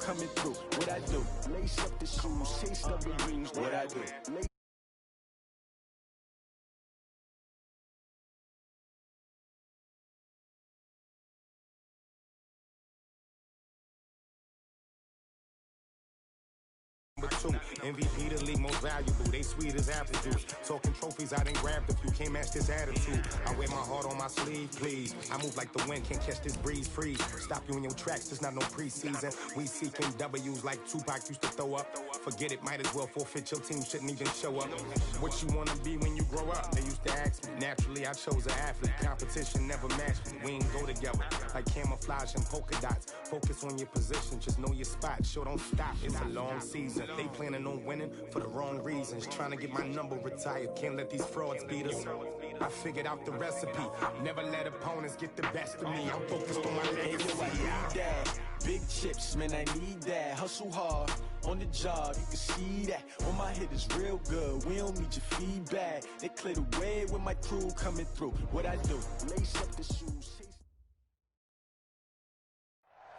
coming through. What I do? Lace up the shoes, chase up the dreams. What I do? MVP the league most valuable, they sweet as apple juice. Talking trophies, I done grabbed a few, can't match this attitude. I wear my heart on my sleeve, please. I move like the wind, can't catch this breeze, freeze. Stop you in your tracks, there's not no preseason. We seeking W's like Tupac used to throw up. Forget it, might as well forfeit, your team shouldn't even show up. What you wanna be when you grow up? They used to ask me. Naturally, I chose an athlete, competition never matched me. We ain't go together, like camouflage and polka dots. Focus on your position, just know your spot, sure don't stop, it's a long season. They planning on winning for the wrong reasons. Trying to get my number retired. Can't let these frauds beat us. I figured out the recipe. Never let opponents get the best of me. I'm focused on my legacy. I need that. Big chips, man, I need that. Hustle hard on the job, you can see that. On my hit is real good. We don't need your feedback. They clear the way with my crew coming through. What I do? Lace up the shoes.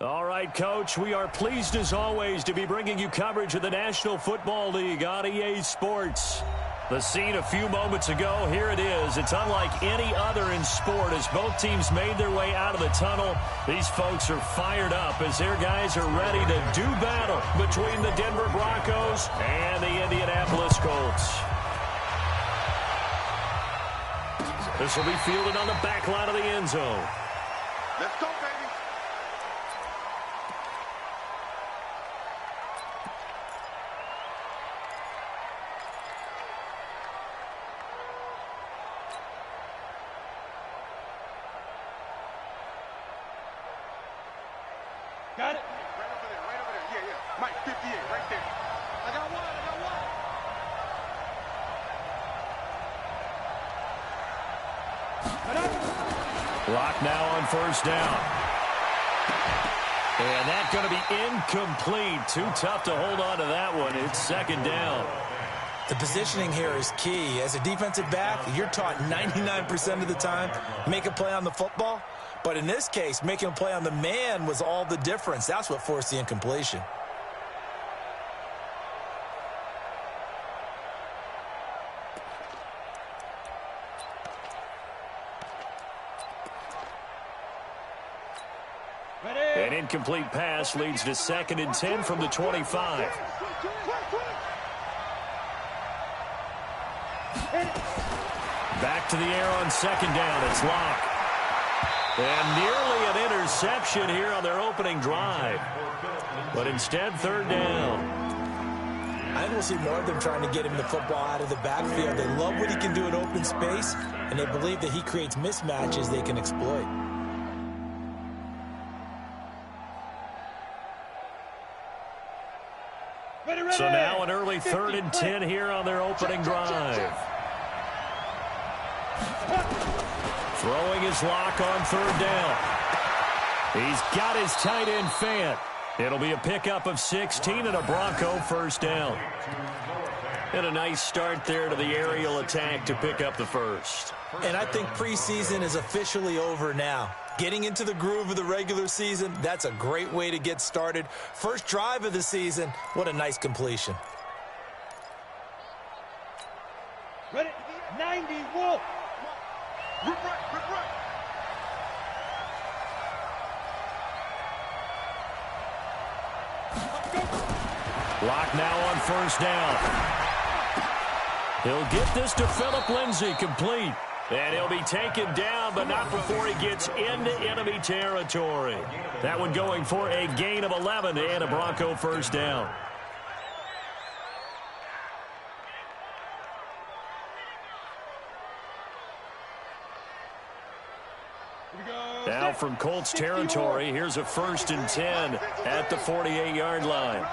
All right, Coach, we are pleased as always to be bringing you coverage of the National Football League on EA Sports. The scene a few moments ago, here it is. It's unlike any other in sport as both teams made their way out of the tunnel. These folks are fired up as their guys are ready to do battle between the Denver Broncos and the Indianapolis Colts. This will be fielded on the back line of the end zone. Let's go, baby. Got it? Right over there. Yeah. Mike, 58, right there. I got one. Clock now on first down. And that's going to be incomplete. Too tough to hold on to that one. It's second down. The positioning here is key. As a defensive back, you're taught 99% of the time, make a play on the football. But in this case, making a play on the man was all the difference. That's what forced the incompletion. An incomplete pass leads to 2nd and 10 from the 25. Back to the air on second down. It's Locke. And nearly an interception here on their opening drive. But instead, third down. I think we'll see more of them trying to get him the football out of the backfield. They love what he can do in open space, and they believe that he creates mismatches they can exploit. So now an early 3rd and 10 here on their opening drive. Throwing his Lock on third down. He's got his tight end Fant. It'll be a pickup of 16 and a Bronco first down. And a nice start there to the aerial attack to pick up the first. And I think preseason is officially over now. Getting into the groove of the regular season, that's a great way to get started. First drive of the season, what a nice completion. Ready? 90, Wolf. Rip right. Lock now on first down. He'll get this to Phillip Lindsay, complete. And he'll be taken down, but not before he gets into enemy territory. That one going for a gain of 11 and a Bronco first down. Now from Colts territory, here's a 1st and 10 at the 48-yard line.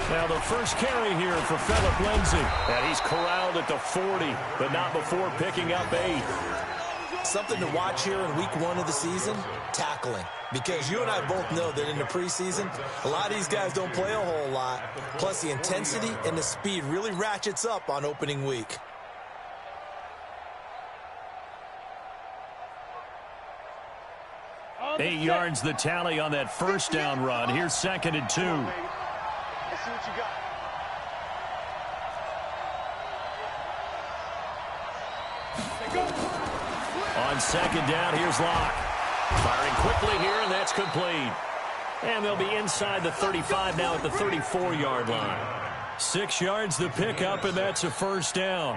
Now the first carry here for Phillip Lindsay. And he's corralled at the 40, but not before picking up 8. Something to watch here in week 1 of the season, tackling. Because you and I both know that in the preseason, a lot of these guys don't play a whole lot. Plus the intensity and the speed really ratchets up on opening week. 8 yards the tally on that first down run. Here's 2nd and 2. Let's see what you got. On 2nd down, here's Locke. Firing quickly here, and that's complete. And they'll be inside the 35 now at the 34-yard line. 6 yards the pickup, and that's a first down.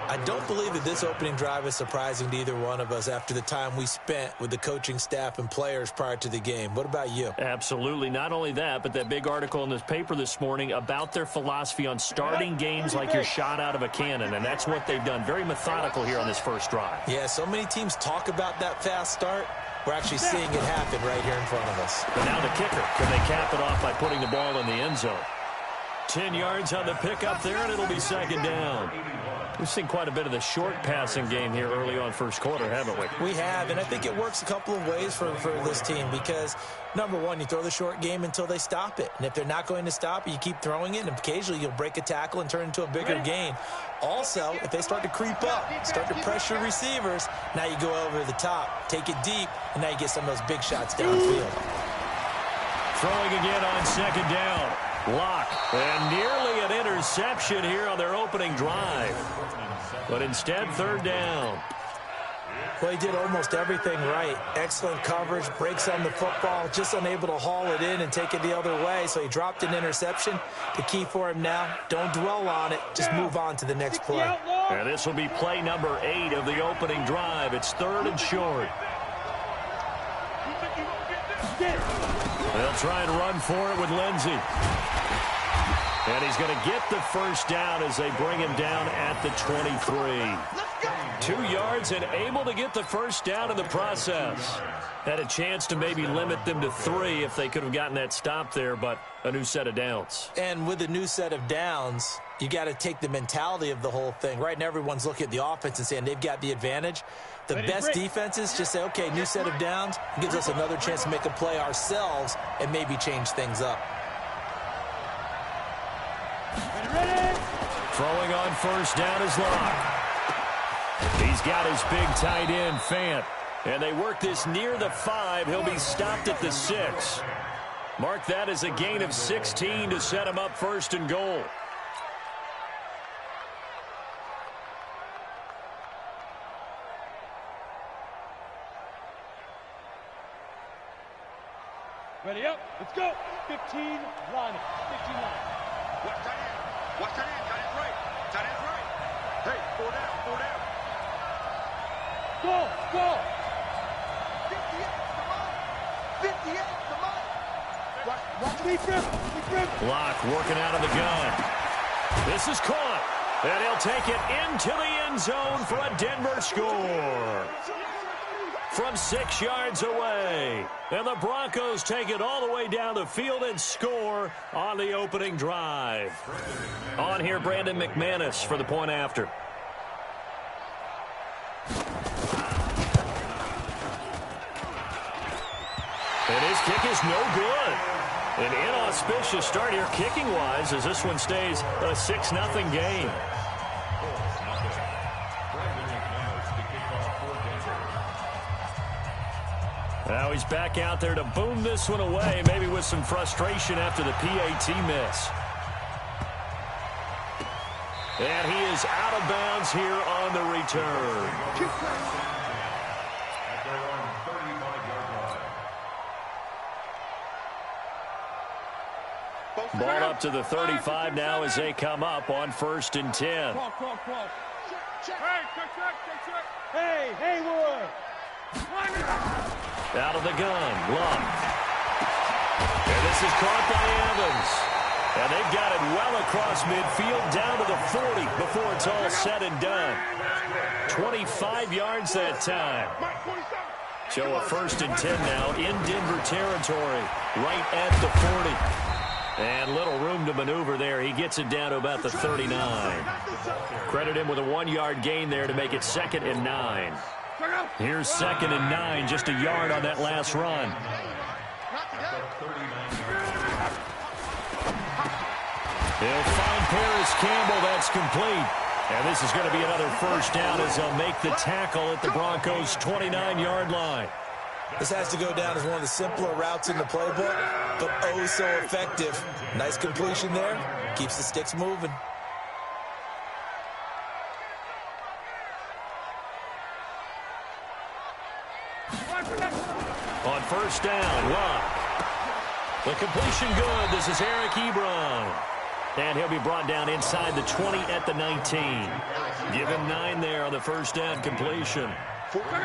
I don't believe that this opening drive is surprising to either one of us after the time we spent with the coaching staff and players prior to the game. What about you? Absolutely. Not only that, but that big article in this paper this morning about their philosophy on starting games like you're shot out of a cannon, and that's what they've done. Very methodical here on this first drive. Yeah, so many teams talk about that fast start. We're actually seeing it happen right here in front of us. But now the kicker. Can they cap it off by putting the ball in the end zone? 10 yards on the pickup there, and it'll be 2nd down. We've seen quite a bit of the short passing game here early on first quarter, haven't we? We have, and I think it works a couple of ways for this team because, number one, you throw the short game until they stop it. And if they're not going to stop it, you keep throwing it, and occasionally you'll break a tackle and turn into a bigger gain. Also, if they start to creep up, start to pressure receivers, now you go over the top, take it deep, and now you get some of those big shots downfield. Throwing again on 2nd down. Locke, and nearly an interception here on their opening drive. But instead, 3rd down. Well, he did almost everything right. Excellent coverage, breaks on the football, just unable to haul it in and take it the other way. So he dropped an interception. The key for him now, don't dwell on it. Just move on to the next play. And this will be play number 8 of the opening drive. It's 3rd and short. They'll try and run for it with Lindsey. And he's going to get the first down as they bring him down at the 23. 2 yards and able to get the first down in the process. Had a chance to maybe limit them to 3 if they could have gotten that stop there, but a new set of downs. And with a new set of downs, you got to take the mentality of the whole thing. Right now, everyone's looking at the offense and saying they've got the advantage. The best defenses just say, okay, new set of downs. It gives us another chance to make a play ourselves and maybe change things up. Throwing on first down is Locke. He's got his big tight end, Fant. And they work this near the 5. He'll be stopped at the 6. Mark that as a gain of 16 to set him up 1st and goal. Ready up. Let's go. 15 line. 15 line. Watch tight end. Watch tight end. Tight end's right. Tight end's right. Hey, 4 down. 4 down. Go. Go. 58. Come on. 58. Come on. Watch me, Griff. Locke working out of the gun. This is caught. And he'll take it into the end zone for a Denver score. From 6 yards away. And the Broncos take it all the way down the field and score on the opening drive. On here, Brandon McManus for the point after. And his kick is no good. An inauspicious start here kicking-wise as this one stays a 6-0 game. Now he's back out there to boom this one away, maybe with some frustration after the PAT miss. And he is out of bounds here on the return. Ball up to the 35 now as they come up on 1st and 10. Hey, Hayward. Out of the gun, Locke. And this is caught by Evans. And they've got it well across midfield down to the 40 before it's all said and done. 25 yards that time. So a 1st and 10 now in Denver territory, right at the 40. And little room to maneuver there. He gets it down to about the 39. Credit him with a 1-yard gain there to make it 2nd and 9. Here's 2nd and 9, just a yard on that last run. He'll find Paris Campbell. That's complete. And this is going to be another first down as they'll make the tackle at the Broncos' 29-yard line. This has to go down as one of the simpler routes in the playbook, but oh so effective. Nice completion there. Keeps the sticks moving. On first down, Luck. The completion good. This is Eric Ebron. And he'll be brought down inside the 20 at the 19. Give him 9 there on the first down completion.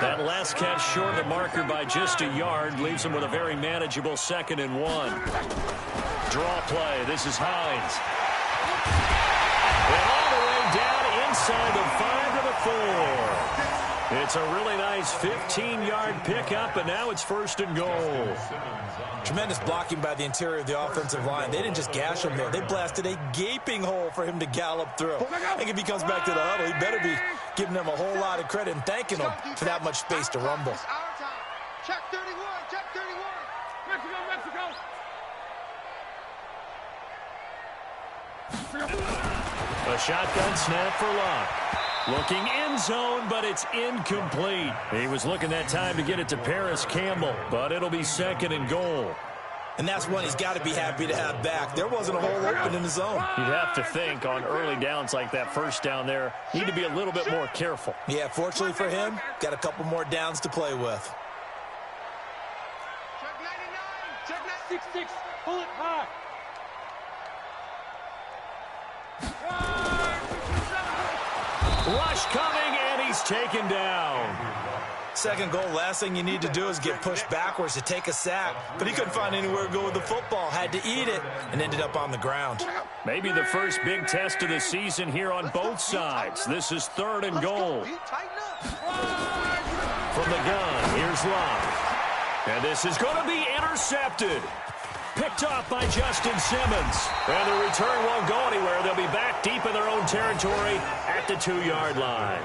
That last catch short of the marker by just a yard leaves him with a very manageable 2nd and 1. Draw play. This is Hines. And all the way down inside the 5 to the 4. It's a really nice 15-yard pickup, and now it's 1st and goal. Tremendous blocking by the interior of the offensive line. They didn't just gash him there. They blasted a gaping hole for him to gallop through. I think if he comes back to the huddle, he better be giving them a whole lot of credit and thanking them for that much space to rumble. Check 31, check 31. Mexico. A shotgun snap for Luck. Looking end zone, but it's incomplete. He was looking that time to get it to Paris Campbell, but it'll be 2nd and goal. And that's one he's got to be happy to have back. There wasn't a hole open in the zone. You'd have to think on early downs like that first down there, need to be a little bit more careful. Yeah, fortunately for him, got a couple more downs to play with. Check 99, check 6-6, pull it high. Rush coming, and he's taken down. 2nd goal, last thing you need to do is get pushed backwards to take a sack. But he couldn't find anywhere to go with the football, had to eat it, and ended up on the ground. Maybe the first big test of the season here on both sides. This is 3rd and goal. From the gun, here's Luck. And this is going to be intercepted. Picked off by Justin Simmons. And the return won't go anywhere. They'll be back deep in their own territory at the 2-yard line.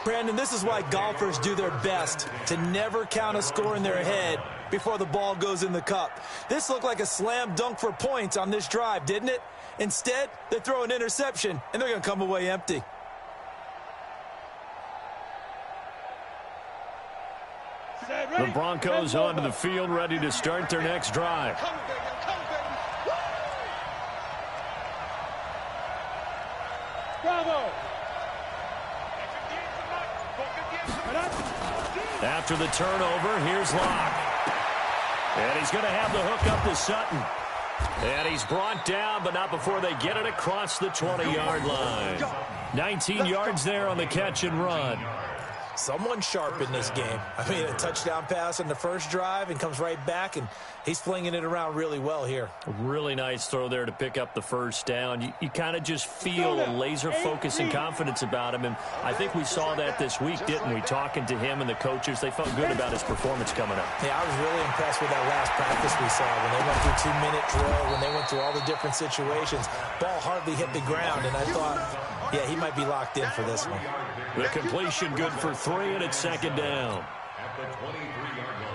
Brandon, this is why golfers do their best to never count a score in their head before the ball goes in the cup. This looked like a slam dunk for points on this drive, didn't it? Instead, they throw an interception, and they're going to come away empty. The Broncos onto the field, ready to start their next drive. Bravo. After the turnover, here's Locke. And he's going to have the hook up to Sutton. And he's brought down, but not before they get it across the 20-yard line. 19 yards there on the catch and run. Someone sharp in this game. I mean, a touchdown pass on the first drive and comes right back, and he's flinging it around really well here. A really nice throw there to pick up the first down. You kind of just feel a laser focus and confidence about him, and I think we saw that this week, didn't we? Talking to him and the coaches, they felt good about his performance coming up. Yeah, I was really impressed with that last practice we saw when they went through 2-minute drill, when they went through all the different situations. Ball hardly hit the ground, and I thought, yeah, he might be locked in for this one. The completion good for 3, and it's 2nd down. At the 23-yard line.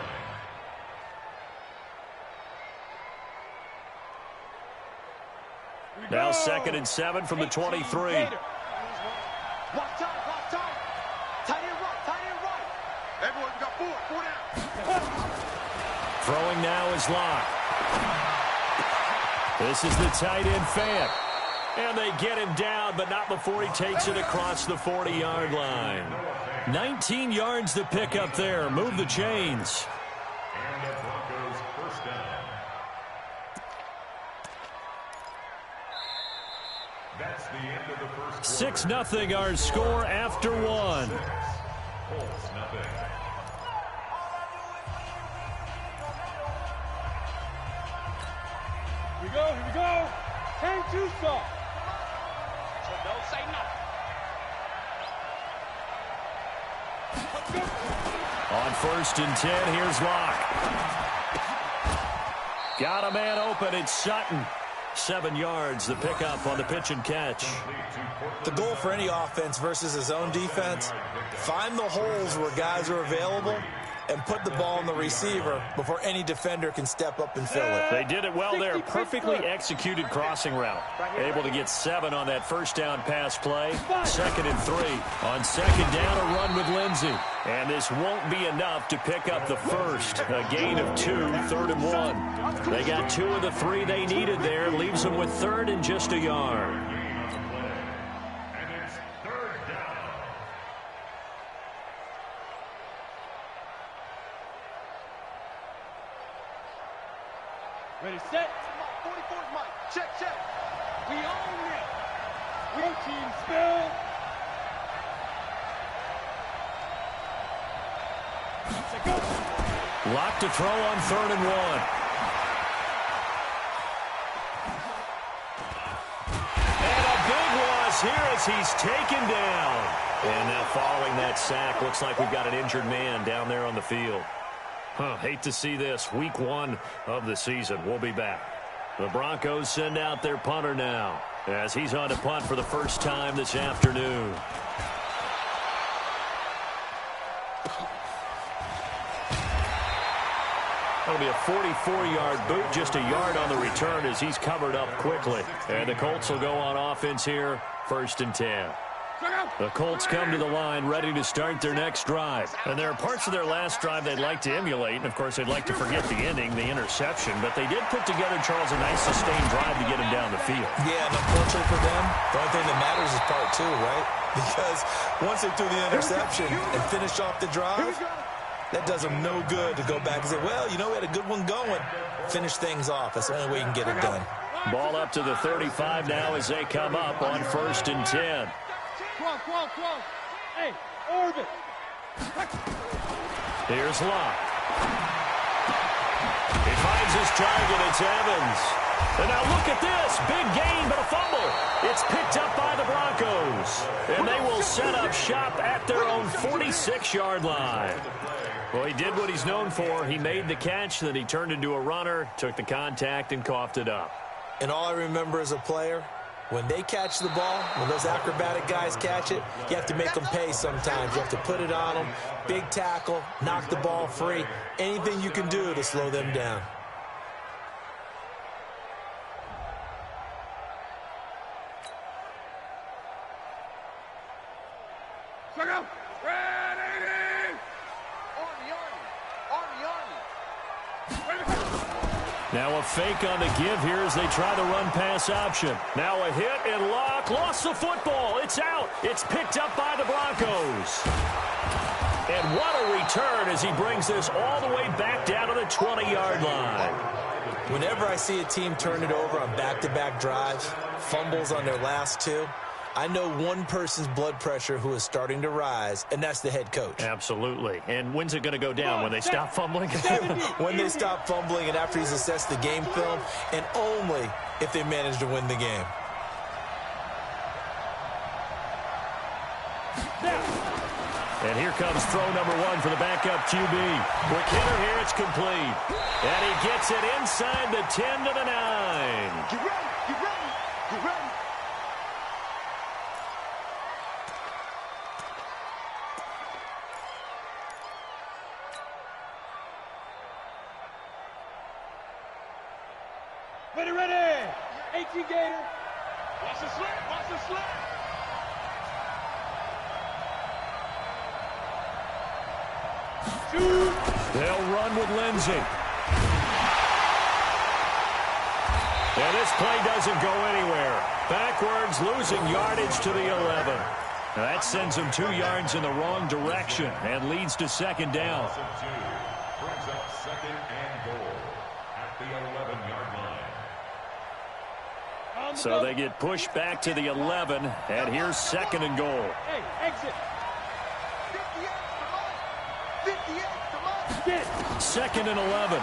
Now 2nd and 7 from the 23. Block time, block time. Tight end right. Everyone got 4 down. Throwing now is Locke. This is the tight end Fant. And they get him down, but not before he takes it across the 40-yard line. 19 yards to pick up there. Move the chains. And the Broncos first down. That's the end of the first quarter. 6-0 our score after 1. Colts nothing. Here we go. 10-2 stop. Don't say nothing. On 1st and 10, here's Locke. Got a man open, it's Sutton. 7 yards, the pickup on the pitch and catch. The goal for any offense versus his own defense, find the holes where guys are available and put the ball on the receiver before any defender can step up and fill it. They did it well there. Perfectly executed crossing route. Able to get 7 on that first down pass play. 2nd and 3. On 2nd down, a run with Lindsey. And this won't be enough to pick up the first. A gain of 2, 3rd and 1. They got 2 of the 3 they needed there. Leaves them with 3rd and just a yard. Ready, set. 44's Mike. Check, check. We own it. We team spill. Lock to throw on 3rd and 1. And a big loss here as he's taken down. And now following that sack, looks like we've got an injured man down there on the field. Hate to see this. Week 1 of the season. We'll be back. The Broncos send out their punter now as he's on to punt for the first time this afternoon. That'll be a 44-yard boot, just a yard on the return as he's covered up quickly. And the Colts will go on offense here, 1st and 10. The Colts come to the line ready to start their next drive. And there are parts of their last drive they'd like to emulate. And, of course, they'd like to forget the ending, the interception. But they did put together, Charles, a nice sustained drive to get him down the field. Yeah, and unfortunately for them, the only thing that matters is part 2, right? Because once they threw the interception and finished off the drive, that does them no good to go back and say, well, you know, we had a good one going. Finish things off. That's the only way you can get it done. Ball up to the 35 now as they come up on 1st and 10. Close. Hey, orbit. Here's Locke. He finds his target. It's Evans. And now look at this. Big gain, but a fumble. It's picked up by the Broncos. And they will set up shop at their own 46-yard line. Well, he did what he's known for. He made the catch, then he turned into a runner, took the contact, and coughed it up. And all I remember as a player, when they catch the ball, when those acrobatic guys catch it, you have to make them pay sometimes. You have to put it on them, big tackle, knock the ball free, anything you can do to slow them down. Now a fake on the give here as they try the run-pass option. Now a hit and Locke lost the football. It's out. It's picked up by the Broncos. And what a return as he brings this all the way back down to the 20-yard line. Whenever I see a team turn it over on back-to-back drives, fumbles on their last 2, I know one person's blood pressure who is starting to rise, and that's the head coach. Absolutely. And when's it going to go down? When they stop fumbling? When they stop fumbling and after he's assessed the game film, and only if they manage to win the game. And here comes throw number 1 for the backup QB. Quick hitter here, it's complete. And he gets it inside the 10 to the 9. Get ready, get ready, get ready. Ready. 18 Gator. Watch the slant, watch the slant. Shoot. They'll run with Lindsey. And this play doesn't go anywhere. Backwards, losing yardage to the 11. Now that sends them 2 yards in the wrong direction and leads to 2nd down. Brings up 2nd and goal at the 11-yard line. So they get pushed back to the 11, and here's 2nd and goal. Hey, exit. 58, come on. Get it. 2nd and 11.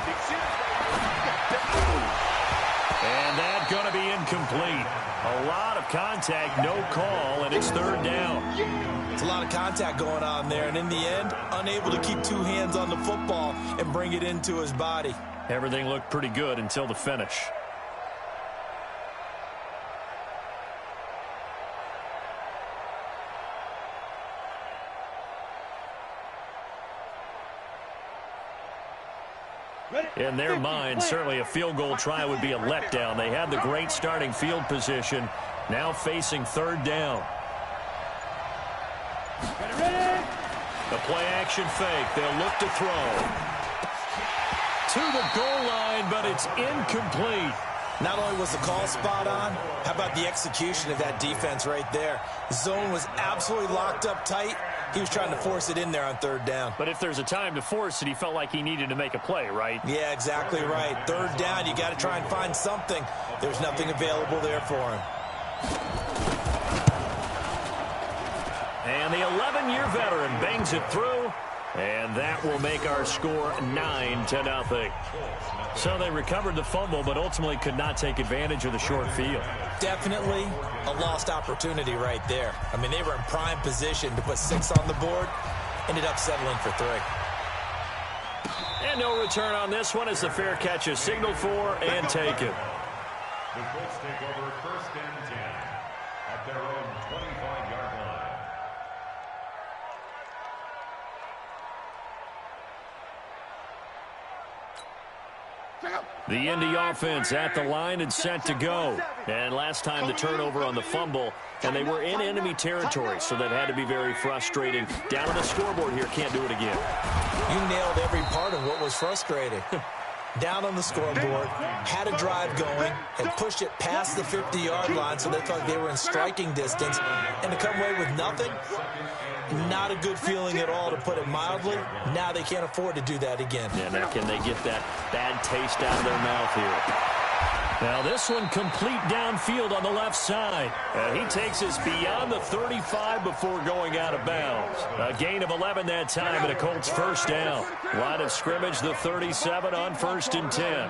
And that's going to be incomplete. A lot of contact, no call, and it's 3rd down. It's a lot of contact going on there, and in the end, unable to keep 2 hands on the football and bring it into his body. Everything looked pretty good until the finish. In their mind, certainly a field goal try would be a letdown. They had the great starting field position, now facing third down. The play-action fake. They'll look to throw. To the goal line, but it's incomplete. Not only was the call spot on, how about the execution of that defense right there? The zone was absolutely locked up tight. He was trying to force it in there on third down. But if there's a time to force it, he felt like he needed to make a play, right? Yeah, exactly right. Third down, you got to try and find something. There's nothing available there for him. And the 11-year veteran bangs it through, and that will make our score 9-0. So they recovered the fumble, but ultimately could not take advantage of the short field. Definitely a lost opportunity right there. I mean, they were in prime position to put 6 on the board, ended up settling for 3. And no return on this one as the fair catch is signaled for and taken. The Colts take over 1st and 10 at their own 25-yard line. The Indy offense at the line and set to go. And last time the turnover on the fumble, and they were in enemy territory, so that had to be very frustrating. Down on the scoreboard here, can't do it again. You nailed every part of what was frustrating. Down on the scoreboard, had a drive going, and pushed it past the 50-yard line so they felt like they were in striking distance, and to come away with nothing, not a good feeling at all, to put it mildly. Now they can't afford to do that again. Yeah, now can they get that bad taste out of their mouth here? Now this one complete downfield on the left side. He takes us beyond the 35 before going out of bounds. A gain of 11 that time and a Colts first down. Line of scrimmage, the 37 on 1st and 10.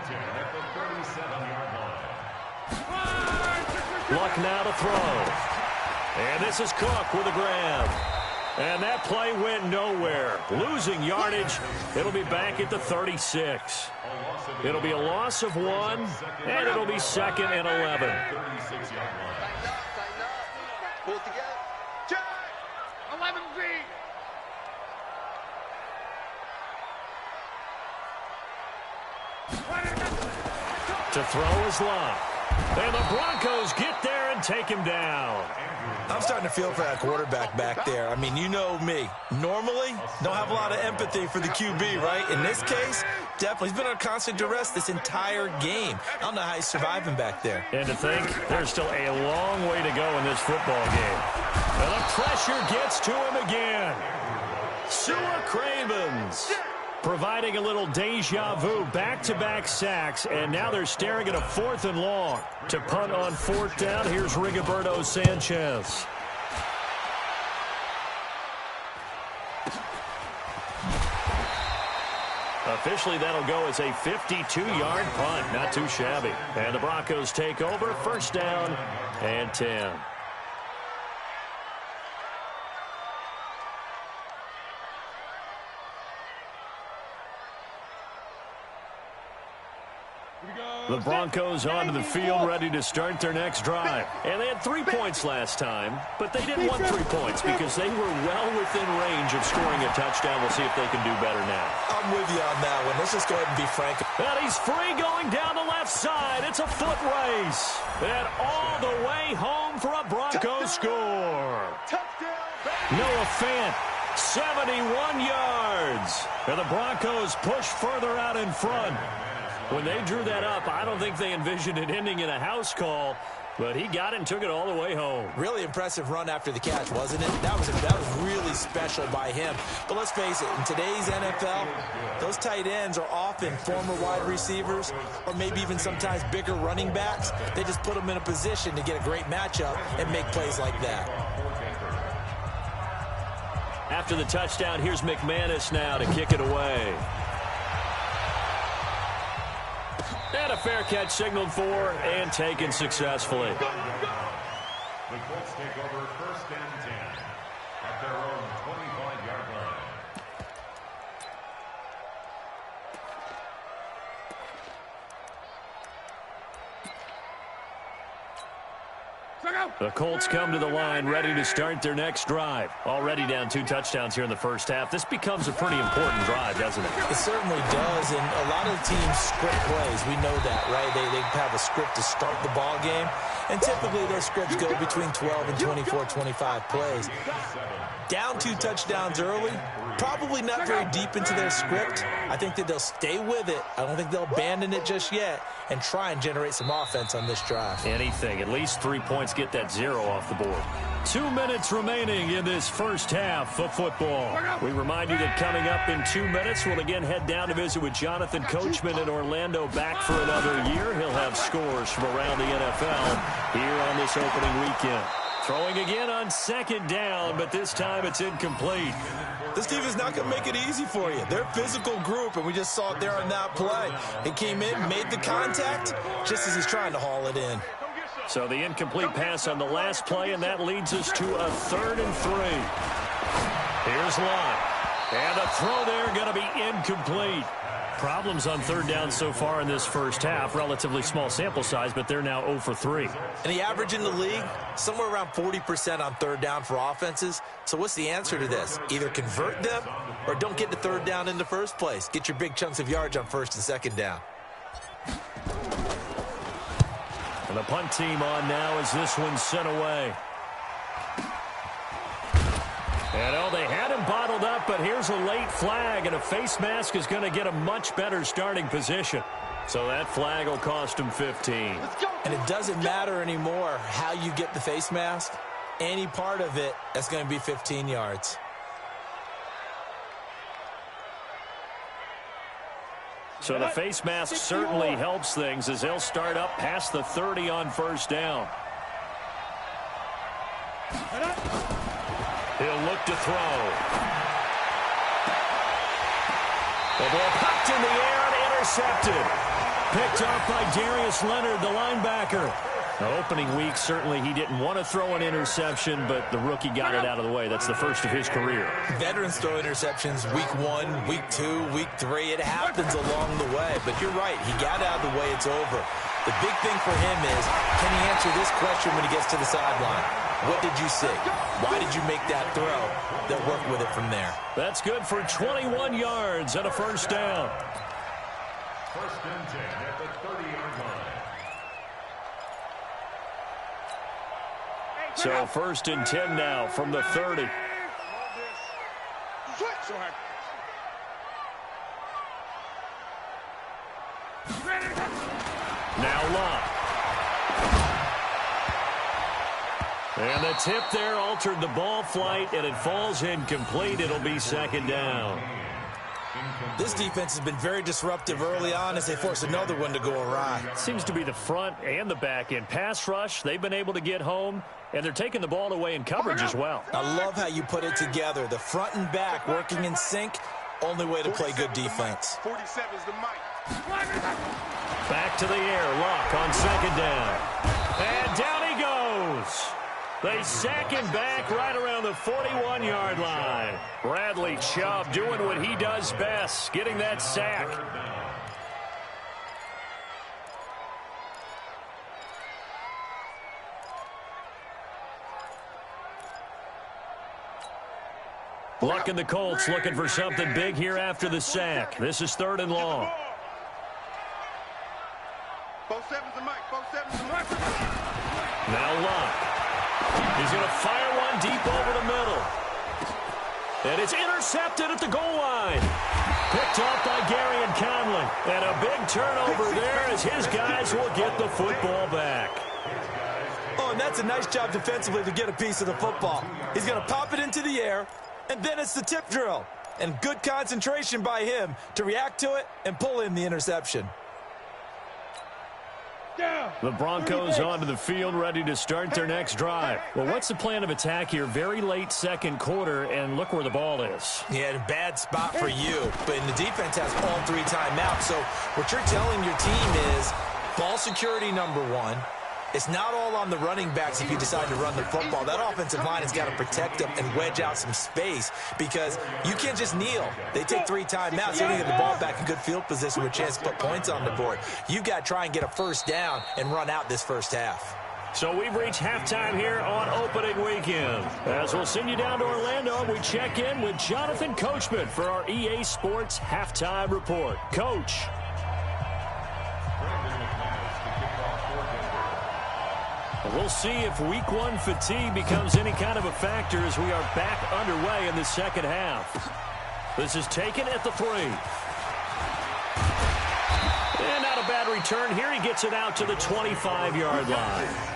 Luck now to throw. And this is Cook with a grab. And that play went nowhere. Losing yardage. It'll be back at the 36. It'll be a loss of 1, and it'll be 2nd and 11. Pull it together. Check. 11B. To throw is Locke. And the Broncos get there and take him down. I'm starting to feel for that quarterback back there. I mean, you know me. Normally, don't have a lot of empathy for the QB, right? In this case, definitely. He's been under constant duress this entire game. I don't know how he's surviving back there. And to think, there's still a long way to go in this football game. And the pressure gets to him again. Sua Cravens providing a little deja vu, back-to-back sacks, and now they're staring at a 4th and long. To punt on 4th down, here's Rigoberto Sanchez. Officially, that'll go as a 52-yard punt. Not too shabby. And the Broncos take over, 1st down and 10. The Broncos onto the field, ready to start their next drive. And they had 3 points last time, but they didn't want 3 points because they were well within range of scoring a touchdown. We'll see if they can do better now. I'm with you on that one. Let's just go ahead and be frank. And he's free going down the left side. It's a foot race. And all the way home for a Broncos score. Noah Fant, 71 yards. And the Broncos push further out in front. When they drew that up, I don't think they envisioned it ending in a house call, but he got it and took it all the way home. Really impressive run after the catch, wasn't it? That was really special by him. But let's face it, in today's NFL, those tight ends are often former wide receivers or maybe even sometimes bigger running backs. They just put them in a position to get a great matchup and make plays like that. After the touchdown, here's McManus now to kick it away. And a fair catch signaled for and taken successfully. The Colts take over 1st and 10 at their own 25-yard line. The Colts come to the line ready to start their next drive. Already down 2 touchdowns here in the first half. This becomes a pretty important drive, doesn't it? It certainly does, and a lot of the teams script plays. We know that, right? They have a script to start the ball game, and typically those scripts go between 12 and 24, 25 plays. Down 2 touchdowns early, probably not very deep into their script. I think that they'll stay with it. I don't think they'll abandon it just yet and try and generate some offense on this drive. Anything. At least 3 points, get that 0 off the board. 2 minutes remaining in this first half of football. We remind you that coming up in 2 minutes, we'll again head down to visit with Jonathan Coachman in Orlando, back for another year. He'll have scores from around the NFL here on this opening weekend. Throwing again on 2nd down, but this time it's incomplete. This team is not going to make it easy for you. They're a physical group, and we just saw it there on that play. He came in, made the contact, just as he's trying to haul it in. So the incomplete pass on the last play, and that leads us to a 3rd and 3. Here's Lott. And a throw there going to be incomplete. Problems on 3rd down so far in this first half. Relatively small sample size, but they're now 0 for 3. And the average in the league, somewhere around 40% on 3rd down for offenses. So what's the answer to this? Either convert them or don't get to 3rd down in the first place. Get your big chunks of yards on 1st and 2nd down. And the punt team on now as this one's sent away. And oh, they had him bottled up, but here's a late flag, and a face mask is going to get a much better starting position. So that flag will cost him 15. And it doesn't matter anymore how you get the face mask. Any part of it, that's going to be 15 yards. So the face mask certainly helps things as they'll start up past the 30 on 1st down. He'll look to throw. The ball popped in the air and intercepted. Picked off by Darius Leonard, the linebacker. The opening week, certainly he didn't want to throw an interception, but the rookie got it out of the way. That's the first of his career. Veterans throw interceptions week 1, week 2, week 3. It happens along the way, but you're right. He got out of the way. It's over. The big thing for him is, can he answer this question when he gets to the sideline? What did you see? Why did you make that throw? They'll work with it from there. That's good for 21 yards and a 1st down. 1st and 10 at the 30-yard line. So 1st and 10 now from the 30. Now Lott. And the tip there altered the ball flight, and it falls incomplete. It'll be 2nd down. This defense has been very disruptive early on as they force another one to go awry. Seems to be the front and the back end. Pass rush, they've been able to get home, and they're taking the ball away in coverage as well. I love how you put it together. The front and back working in sync, only way to play good defense. 47 is the mic. Back to the air, Locke on 2nd down. And down he goes. They sack him back right around the 41-yard line. Bradley Chubb doing what he does best, getting that sack. Luck and the Colts looking for something big here after the sack. This is 3rd and long. Now Luck. He's going to fire one deep over the middle. And it's intercepted at the goal line. Picked off by Gary and Conley. And a big turnover there as his guys will get the football back. Oh, and that's a nice job defensively to get a piece of the football. He's going to pop it into the air, and then it's the tip drill. And good concentration by him to react to it and pull in the interception. The Broncos onto the field, ready to start their next drive. Well, what's the plan of attack here? Very late 2nd quarter, and look where the ball is. Yeah, a bad spot for you. But the defense has all 3 timeouts. So what you're telling your team is ball security #1. It's not all on the running backs if you decide to run the football. That offensive line has got to protect them and wedge out some space because you can't just kneel. They take 3 timeouts. They're going to get the ball back in good field position with a chance to put points on the board. You've got to try and get a 1st down and run out this first half. So we've reached halftime here on opening weekend. As we'll send you down to Orlando, we check in with Jonathan Coachman for our EA Sports Halftime Report. Coach. We'll see if week one fatigue becomes any kind of a factor as we are back underway in the second half. This is taken at the 3. And not a bad return here. He gets it out to the 25-yard line.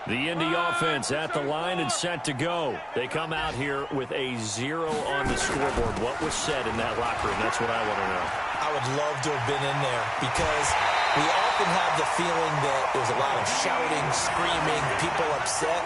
The Indy offense at the line and set to go. They come out here with a 0 on the scoreboard. What was said in that locker room? That's what I want to know. I would love to have been in there because we often have the feeling that there's a lot of shouting, screaming, people upset.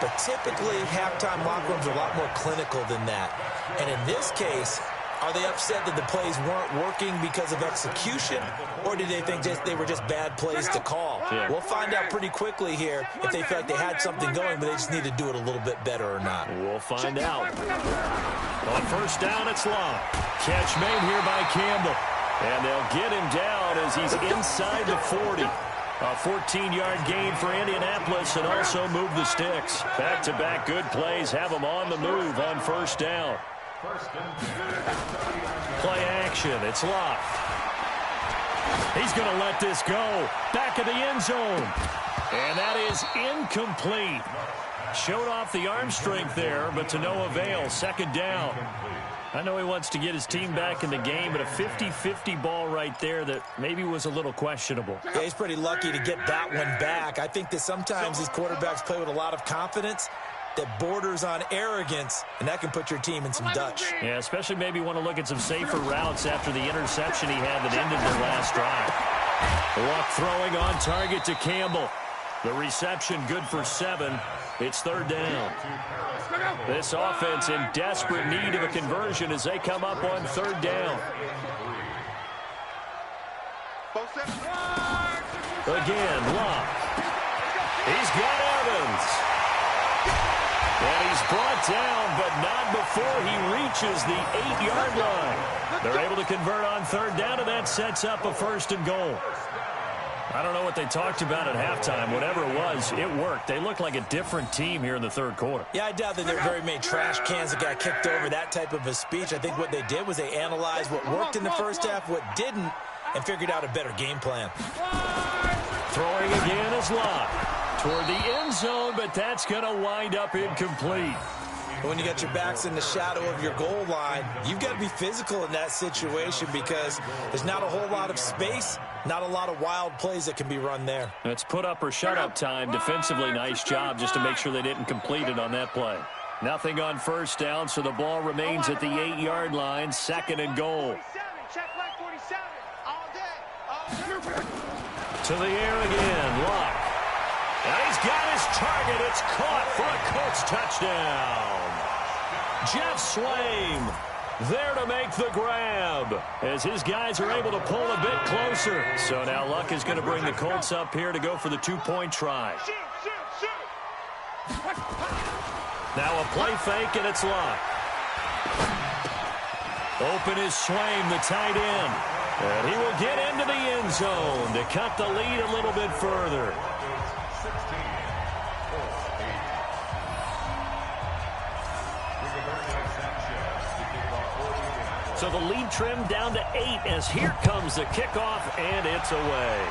But typically, halftime locker rooms are a lot more clinical than that. And in this case, are they upset that the plays weren't working because of execution, or did they think they were just bad plays to call? Yeah. We'll find out pretty quickly here if they feel like they had something going, but they just need to do it a little bit better or not. We'll find out. On first down, it's Long. Catch made here by Campbell. And they'll get him down as he's inside the 40. A 14-yard gain for Indianapolis and also move the sticks. Back-to-back good plays have them on the move on first down. Play action. It's Locke. He's going to let this go. Back of the end zone. And that is incomplete. Showed off the arm strength there, but to no avail. Second down. I know he wants to get his team back in the game, but a 50-50 ball right there that maybe was a little questionable. Yeah, he's pretty lucky to get that one back. I think that sometimes these quarterbacks play with a lot of confidence that borders on arrogance, and that can put your team in some Dutch. Yeah, especially maybe want to look at some safer routes after the interception he had that ended their last drive. Luck throwing on target to Campbell. The reception good for 7. It's third down. This offense in desperate need of a conversion as they come up on third down. Again, Luck. He's got Evans. And he's brought down, but not before he reaches the 8-yard line. They're able to convert on third down, and that sets up a first and goal. I don't know what they talked about at halftime. Whatever it was, it worked. They look like a different team here in the third quarter. Yeah, I doubt that there were very many trash cans that got kicked over, that type of a speech. I think what they did was they analyzed what worked in the first half, what didn't, and figured out a better game plan. Throwing again is Locke. Toward the end zone, but that's going to wind up incomplete. When you got your backs in the shadow of your goal line, you've got to be physical in that situation because there's not a whole lot of space, not a lot of wild plays that can be run there. It's put up or shut up time. Defensively, nice job just to make sure they didn't complete it on that play. Nothing on first down, so the ball remains at the 8-yard line, second and goal. To the air again, Locke. And he's got his target. It's caught for a Colts touchdown. Jeff Swaim there to make the grab as his guys are able to pull a bit closer. So now Luck is going to bring the Colts up here to go for the 2-point try. Now a play fake, and it's Luck. Open is Swaim, the tight end. And he will get into the end zone to cut the lead a little bit further. So the lead trimmed down to 8 as here comes the kickoff, and it's away.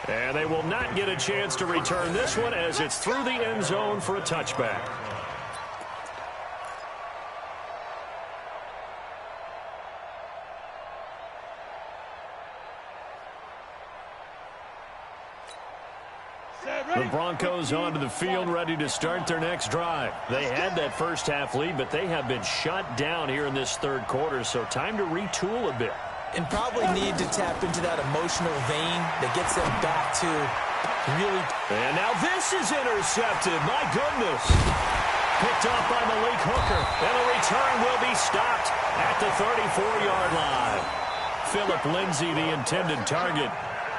And they will not get a chance to return this one as it's through the end zone for a touchback. The Broncos onto the field, ready to start their next drive. They had that first half lead, but they have been shut down here in this third quarter, so time to retool a bit. And probably need to tap into that emotional vein that gets them back to really... And now this is intercepted. My goodness. Picked off by Malik Hooker, and the return will be stopped at the 34-yard line. Philip Lindsay, the intended target.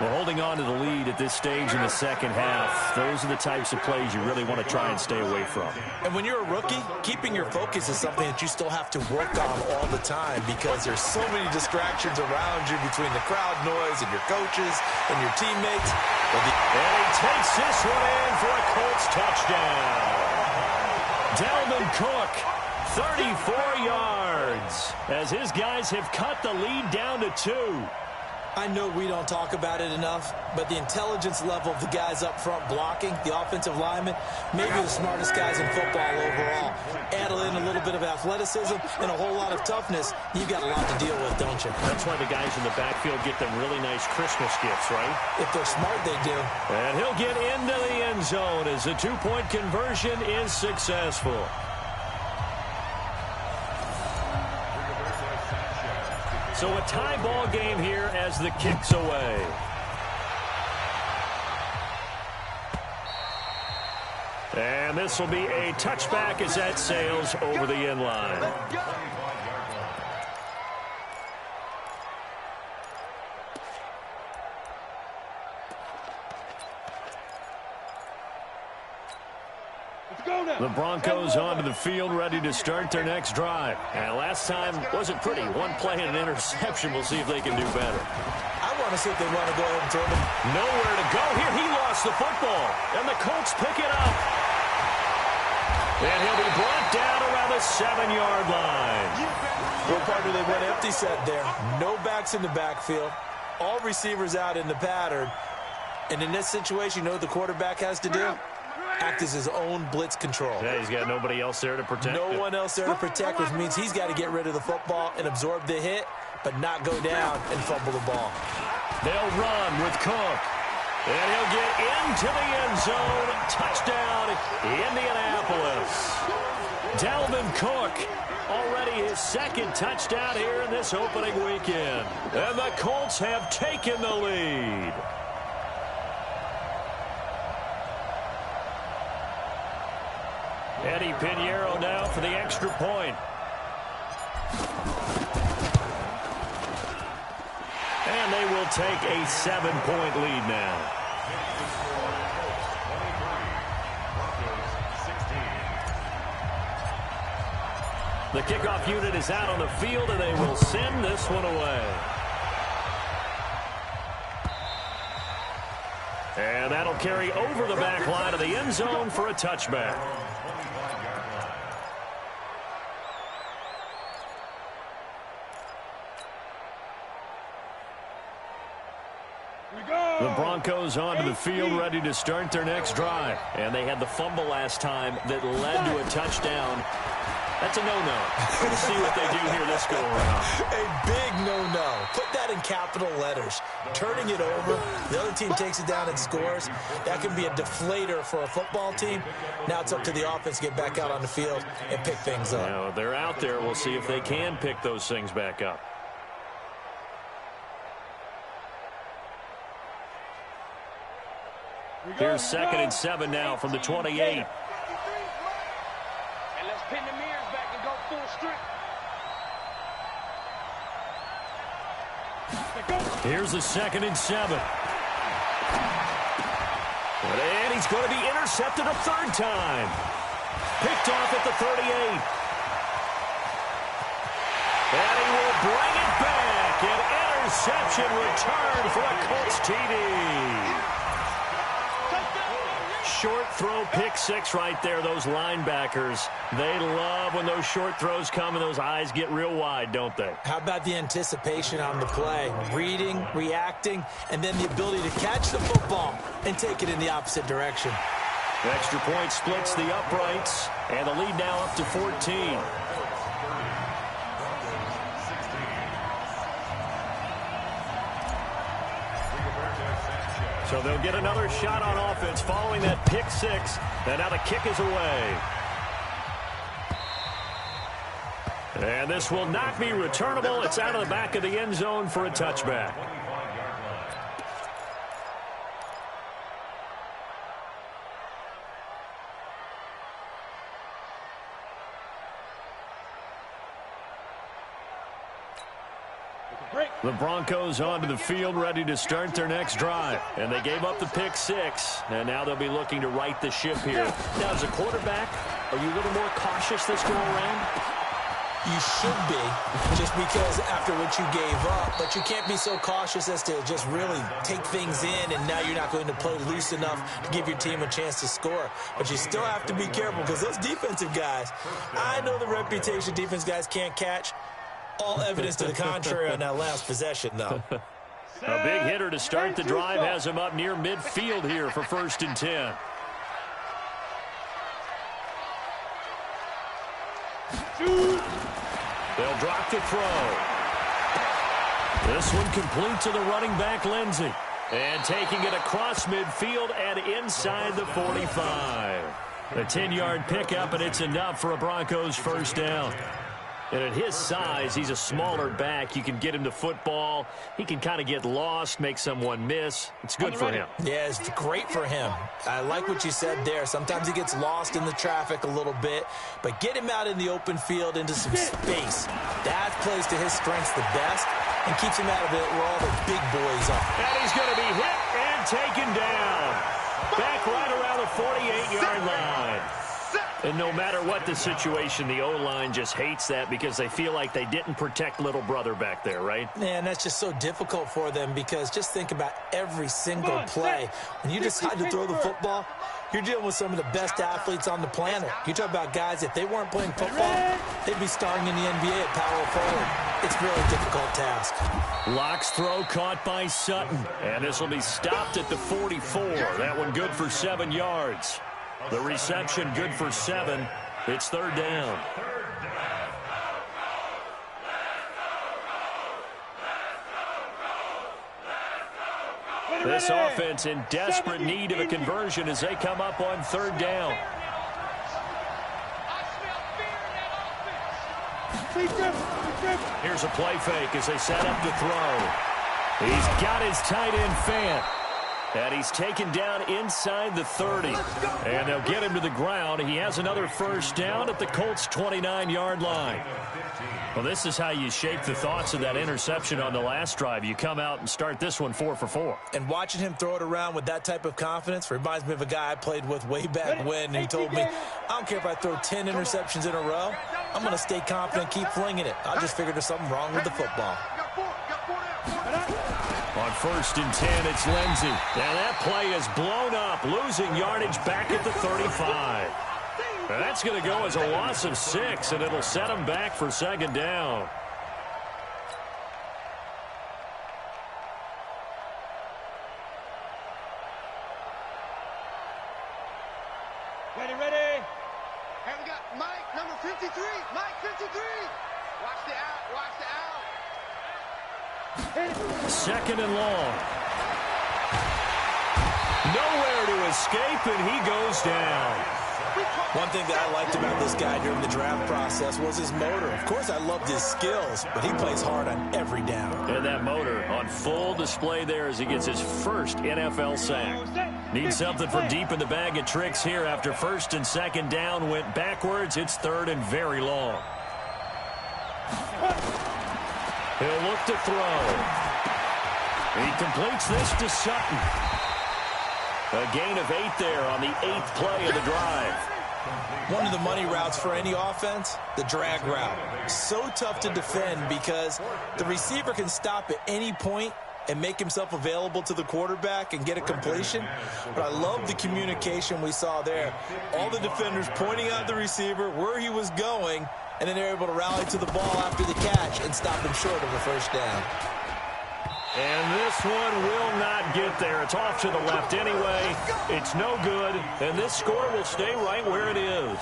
Well, holding on to the lead at this stage in the second half, those are the types of plays you really want to try and stay away from. And when you're a rookie, keeping your focus is something that you still have to work on all the time because there's so many distractions around you between the crowd noise and your coaches and your teammates. And he takes this one in for a Colts touchdown. Dalvin Cook, 34 yards, as his guys have cut the lead down to 2. I know we don't talk about it enough, but the intelligence level of the guys up front blocking, the offensive linemen, maybe the smartest guys in football overall. Add in a little bit of athleticism and a whole lot of toughness, you've got a lot to deal with, don't you? That's why the guys in the backfield get them really nice Christmas gifts, right? If they're smart, they do. And he'll get into the end zone as the two-point conversion is successful. So a tie ball game here as the kick's away. And this will be a touchback as that sails over the end line. The Broncos onto the field, ready to start their next drive. And last time wasn't pretty. One play and an interception. We'll see if they can do better. I want to see if they want to go ahead and throw them. Nowhere to go here. He lost the football. And the Colts pick it up. And he'll be brought down around the 7-yard line. Well, partner, they went empty set there. No backs in the backfield. All receivers out in the pattern. And in this situation, you know what the quarterback has to do? Act as his own blitz control. Yeah, he's got nobody else there to protect. No one else there to protect, which means he's got to get rid of the football and absorb the hit, but not go down and fumble the ball. They'll run with Cook. And he'll get into the end zone. Touchdown, Indianapolis. Dalvin Cook, already his second touchdown here in this opening weekend. And the Colts have taken the lead. Eddie Pinheiro now for the extra point. And they will take a 7-point lead now. The kickoff unit is out on the field, and they will send this one away. And that'll carry over the back line of the end zone for a touchback. The Broncos onto the field, ready to start their next drive. And they had the fumble last time that led to a touchdown. That's a no-no. We'll see what they do here this go-around. A big no-no. Put that in capital letters. Turning it over, the other team takes it down and scores. That can be a deflator for a football team. Now it's up to the offense to get back out on the field and pick things up. Now, they're out there. We'll see if they can pick those things back up. Here's 2nd and 7 now from the 28. And let's pin the mirrors back and go full strength. Here's the 2nd and 7. And he's going to be intercepted a third time. Picked off at the 38. And he will bring it back. An interception return for a Colts TD. Short throw, pick six right there. Those linebackers, they love when those short throws come and those eyes get real wide, don't they? How about the anticipation on the play? Reading, reacting, and then the ability to catch the football and take it in the opposite direction. The extra point splits the uprights, and the lead now up to 14. So they'll get another shot on offense following that pick six. And now the kick is away. And this will not be returnable. It's out of the back of the end zone for a touchback. The Broncos onto the field, ready to start their next drive. And they gave up the pick 6, and now they'll be looking to right the ship here. Now, as a quarterback, are you a little more cautious this go around? You should be, just because after what you gave up, but you can't be so cautious as to just really take things in, and now you're not going to play loose enough to give your team a chance to score. But you still have to be careful, because those defensive guys, I know the reputation defense guys can't catch. All evidence to the contrary on that last possession, though. A big hitter to start the drive has him up near midfield here for 1st and 10. They'll drop the throw. This one complete to the running back, Lindsey. And taking it across midfield and inside the 45. A 10-yard pickup, and it's enough for a Broncos 1st down. And at his size, he's a smaller back. You can get him the football. He can kind of get lost, make someone miss. It's good for him. Yeah, it's great for him. I like what you said there. Sometimes he gets lost in the traffic a little bit, but get him out in the open field into some space. That plays to his strengths the best and keeps him out of it where all the big boys are. And he's going to be hit and taken down. Back right around the 48-yard line. And no matter what the situation, the O-line just hates that because they feel like they didn't protect little brother back there, right? Man, that's just so difficult for them because just think about every single play. When you decide to throw the football, you're dealing with some of the best athletes on the planet. You talk about guys, if they weren't playing football, they'd be starring in the NBA at power forward. It's a really difficult task. Locke's throw caught by Sutton. And this will be stopped at the 44. That one good for 7 yards. The reception good for 7. It's 3rd down. This offense in desperate need of a conversion as they come up on 3rd down. Here's a play fake as they set up the throw. He's got his tight end Fant. And he's taken down inside the 30. And they'll get him to the ground. He has another 1st down at the Colts' 29-yard line. Well, this is how you shake the thoughts of that interception on the last drive. You come out and start this one 4 for 4. And watching him throw it around with that type of confidence reminds me of a guy I played with way back when who told me, I don't care if I throw 10 interceptions in a row. I'm going to stay confident, keep flinging it. I just figured there's something wrong with the football. On 1st and 10, it's Lindsey. And that play is blown up, losing yardage back at the 35. That's going to go as a loss of 6, and it'll set him back for 2nd down. Ready. Hey, we got Mike, number 53. Mike, 53. Watch the out. 2nd and long. Nowhere to escape, and he goes down. One thing that I liked about this guy during the draft process was his motor. Of course, I loved his skills, but he plays hard on every down. And that motor on full display there as he gets his first NFL sack. Needs something from deep in the bag of tricks here after 1st and 2nd down went backwards. It's 3rd and very long. He'll look to throw. He completes this to Sutton. A gain of 8 there on the 8th play of the drive. One of the money routes for any offense, the drag route. So tough to defend because the receiver can stop at any point and make himself available to the quarterback and get a completion. But I love the communication we saw there. All the defenders pointing out the receiver, where he was going, and then they're able to rally to the ball after the catch and stop him short of a 1st down. And this one will not get there. It's off to the left anyway. It's no good, and this score will stay right where it is.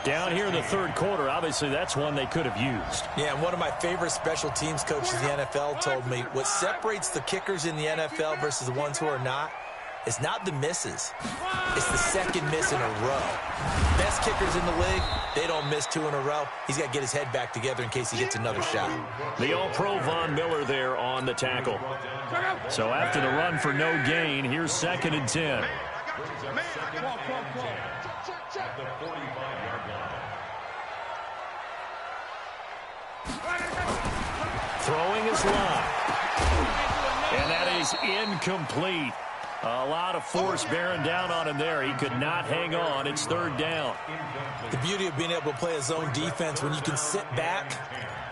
Down here in the 3rd quarter, obviously that's one they could have used. Yeah, and one of my favorite special teams coaches in the NFL told me what separates the kickers in the NFL versus the ones who are not is not the misses. It's the 2nd miss in a row. Best kickers in the league, they don't miss 2 in a row. He's got to get his head back together in case he gets another shot. The All-Pro Von Miller there on the tackle. So after the run for no gain, here's 2nd and 10. At the 45-yard line. Throwing his line. And that is incomplete. A lot of force bearing down on him there. He could not hang on. It's third down. The beauty of being able to play a zone defense when you can sit back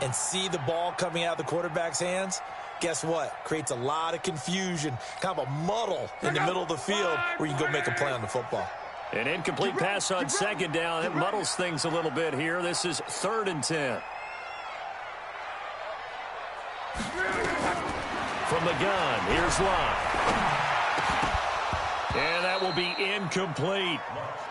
and see the ball coming out of the quarterback's hands, guess what? Creates a lot of confusion, kind of a muddle in the middle of the field where you can go make a play on the football. An incomplete pass on second down. It muddles things a little bit here. This is 3rd and 10. From the gun, here's Locke. And that will be incomplete.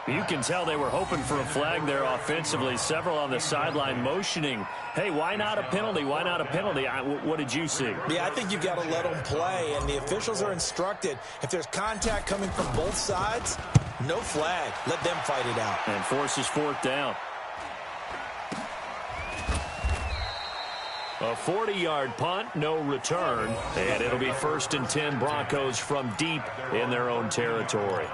You can tell they were hoping for a flag there offensively. Several on the sideline motioning, hey, why not a penalty? Why not a penalty? What did you see? Yeah, I think you've got to let them play, and the officials are instructed. If there's contact coming from both sides, no flag. Let them fight it out. And forces 4th down. A 40-yard punt, no return, and it'll be 1st and 10 Broncos from deep in their own territory.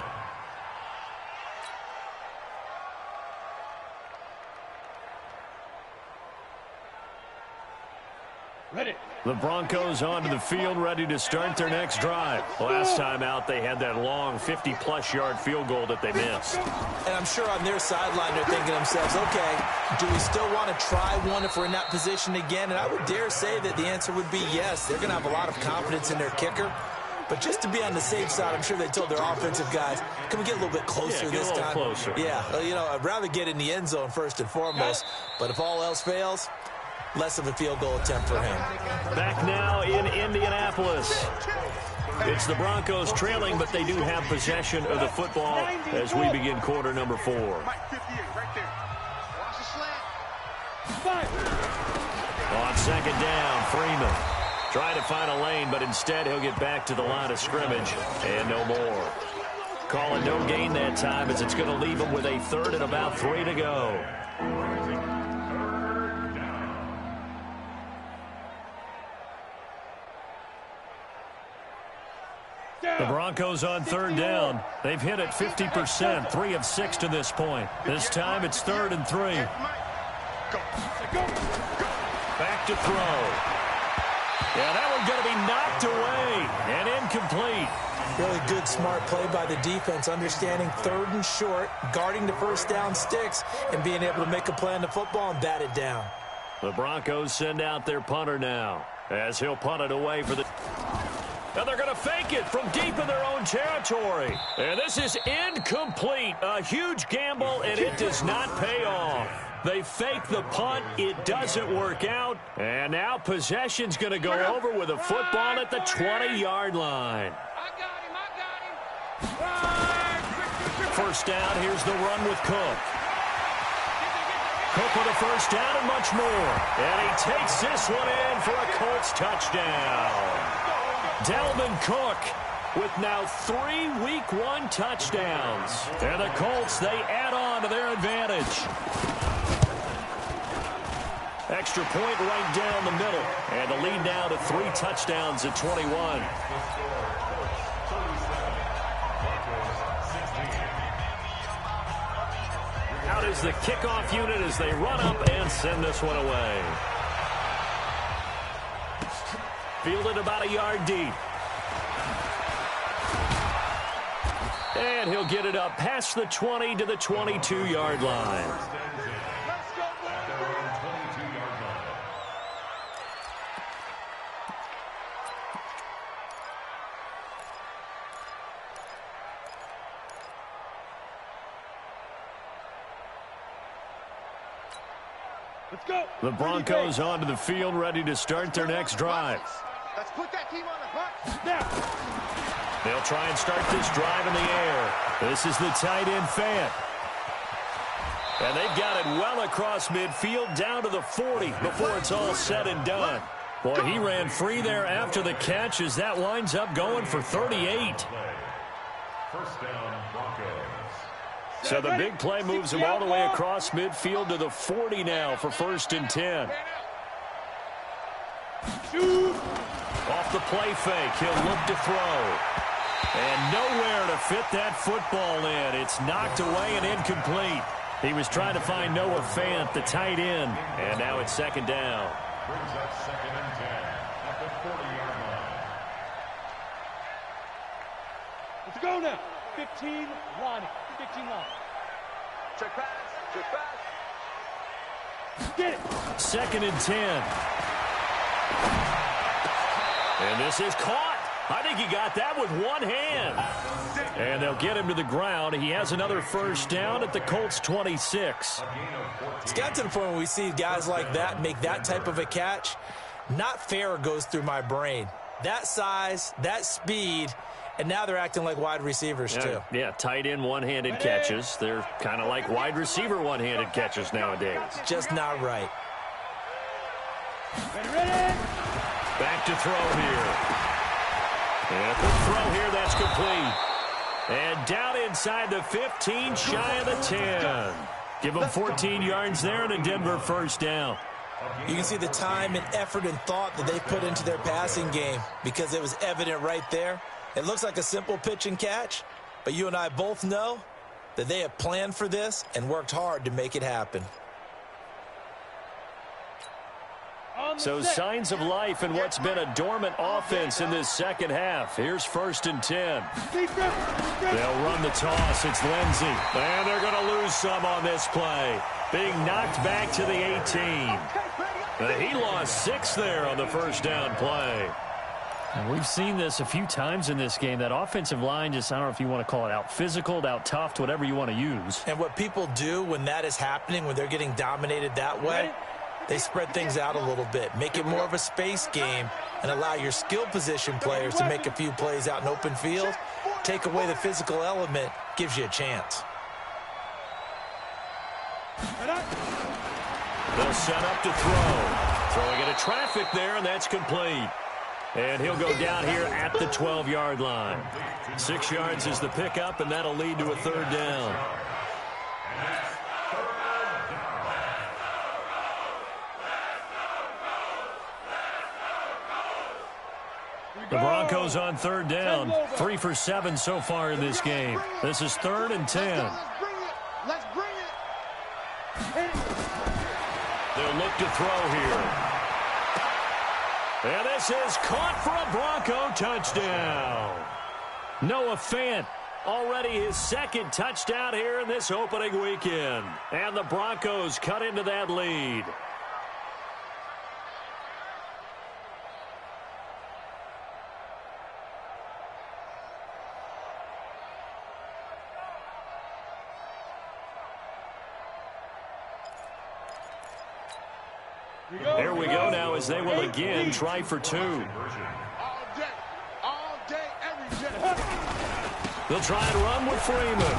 Ready. The Broncos onto the field, ready to start their next drive. Last time out, they had that long 50-plus yard field goal that they missed. And I'm sure on their sideline they're thinking to themselves, okay, do we still want to try one if we're in that position again? And I would dare say that the answer would be yes. They're going to have a lot of confidence in their kicker. But just to be on the safe side, I'm sure they told their offensive guys, can we get a little bit closer this time? Closer. Yeah, you know, I'd rather get in the end zone first and foremost. But if all else fails, less of a field goal attempt for him. Back now in Indianapolis. It's the Broncos trailing, but they do have possession of the football as we begin quarter number 4. On second down, Freeman trying to find a lane, but instead he'll get back to the line of scrimmage and no more. Calling no gain that time as it's going to leave him with a 3rd and about 3 to go. The Broncos on 3rd down. They've hit it 50%, 3 of 6 to this point. This time it's 3rd and 3. Back to throw. Yeah, that one's going to be knocked away and incomplete. Really good, smart play by the defense, understanding 3rd and short, guarding the first down sticks, and being able to make a play on the football and bat it down. The Broncos send out their punter now as he'll punt it away for the... And they're going to fake it from deep in their own territory. And this is incomplete. A huge gamble, and it does not pay off. They fake the punt. It doesn't work out. And now possession's going to go over with a football at the 20-yard line. First down, here's the run with Cook. Cook with a first down and much more. And he takes this one in for a Colts touchdown. Dalvin Cook with now 3 Week 1 touchdowns. And the Colts, they add on to their advantage. Extra point right down the middle. And the lead now to 3 touchdowns at 21. Out is the kickoff unit as they run up and send this one away. Fielded about a yard deep. And he'll get it up past the 20 to the 22-yard line. Let's go. The Broncos onto the field, ready to start their next drive. Let's put that team on the hunt. They'll try and start this drive in the air. This is the tight end Fant. And they've got it well across midfield down to the 40 before it's all said and done. Boy, he ran free there after the catch as that winds up going for 38. First down, Broncos. So the big play moves him all the way across midfield to the 40 now for 1st and 10. Off the play fake, he'll look to throw. And nowhere to fit that football in. It's knocked away and incomplete. He was trying to find Noah Fant, the tight end. And now it's 2nd down. Brings up 2nd and 10 at the 40-yard line. Let's go now. 15 line. 15 line. Check pass. Check pass. Get it. 2nd and 10. And this is caught. I think he got that with one hand. And they'll get him to the ground. He has another first down at the Colts 26. It's got to the point where we see guys like that make that type of a catch. Not fair goes through my brain. That size, that speed, and now they're acting like wide receivers too. Yeah, tight end one-handed catches. They're kind of like wide receiver one-handed catches nowadays. Just not right. Ready. Back to throw here. And the throw here, that's complete. And down inside the 15, shy of the 10. Give them 14 yards there and a Denver first down. You can see the time and effort and thought that they put into their passing game because it was evident right there. It looks like a simple pitch and catch, but you and I both know that they have planned for this and worked hard to make it happen. So signs of life in what's been a dormant offense in this second half. Here's 1st and 10. They'll run the toss. It's Lindsey. And they're going to lose some on this play. Being knocked back to the 18. And he lost 6 there on the first down play. And we've seen this a few times in this game. That offensive line just, I don't know if you want to call it out physical, out tough, whatever you want to use. And what people do when that is happening, when they're getting dominated that way, they spread things out a little bit, make it more of a space game, and allow your skill position players to make a few plays out in open field. Take away the physical element, gives you a chance. They'll set up to throw. Throwing into traffic there, and that's complete. And he'll go down here at the 12-yard line. 6 yards is the pickup, and that'll lead to a third down. The Broncos on third down. 3 for 7 so far in this game. This is 3rd and 10. Let's bring it. They'll look to throw here. And this is caught for a Bronco touchdown. Noah Fant, already his 2nd touchdown here in this opening weekend. And the Broncos cut into that lead. There we go now as they will again try for 2. All day, every day. They'll try and run with Freeman.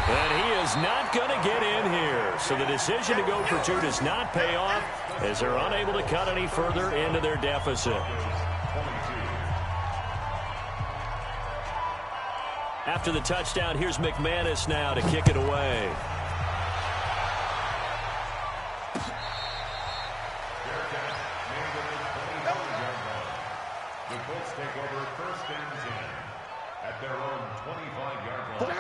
And he is not going to get in here. So the decision to go for 2 does not pay off as they're unable to cut any further into their deficit. After the touchdown, here's McManus now to kick it away.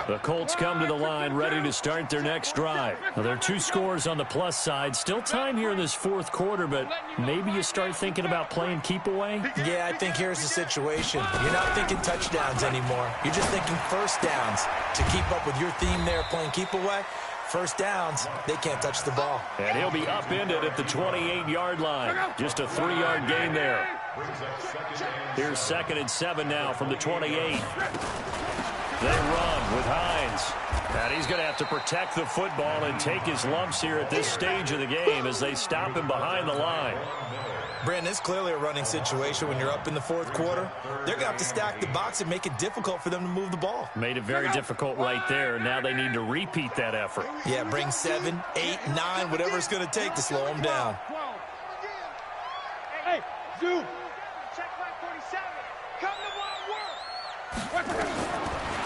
The Colts come to the line ready to start their next drive. Well, there are 2 scores on the plus side. Still time here in this 4th quarter, but maybe you start thinking about playing keep away? Yeah, I think here's the situation. You're not thinking touchdowns anymore. You're just thinking first downs. To keep up with your theme there, playing keep away, first downs, they can't touch the ball. And he'll be upended at the 28-yard line. Just a 3-yard gain there. Here's 2nd and 7 now from the 28. They run with Hines. And he's going to have to protect the football and take his lumps here at this stage of the game as they stop him behind the line. Brandon, it's clearly a running situation when you're up in the 4th quarter. They're going to have to stack the box and make it difficult for them to move the ball. Made it very difficult right there. Now they need to repeat that effort. Yeah, bring 7, 8, 9, whatever it's going to take to slow them down. Hey, Zoo. Check back 47. Come to my work.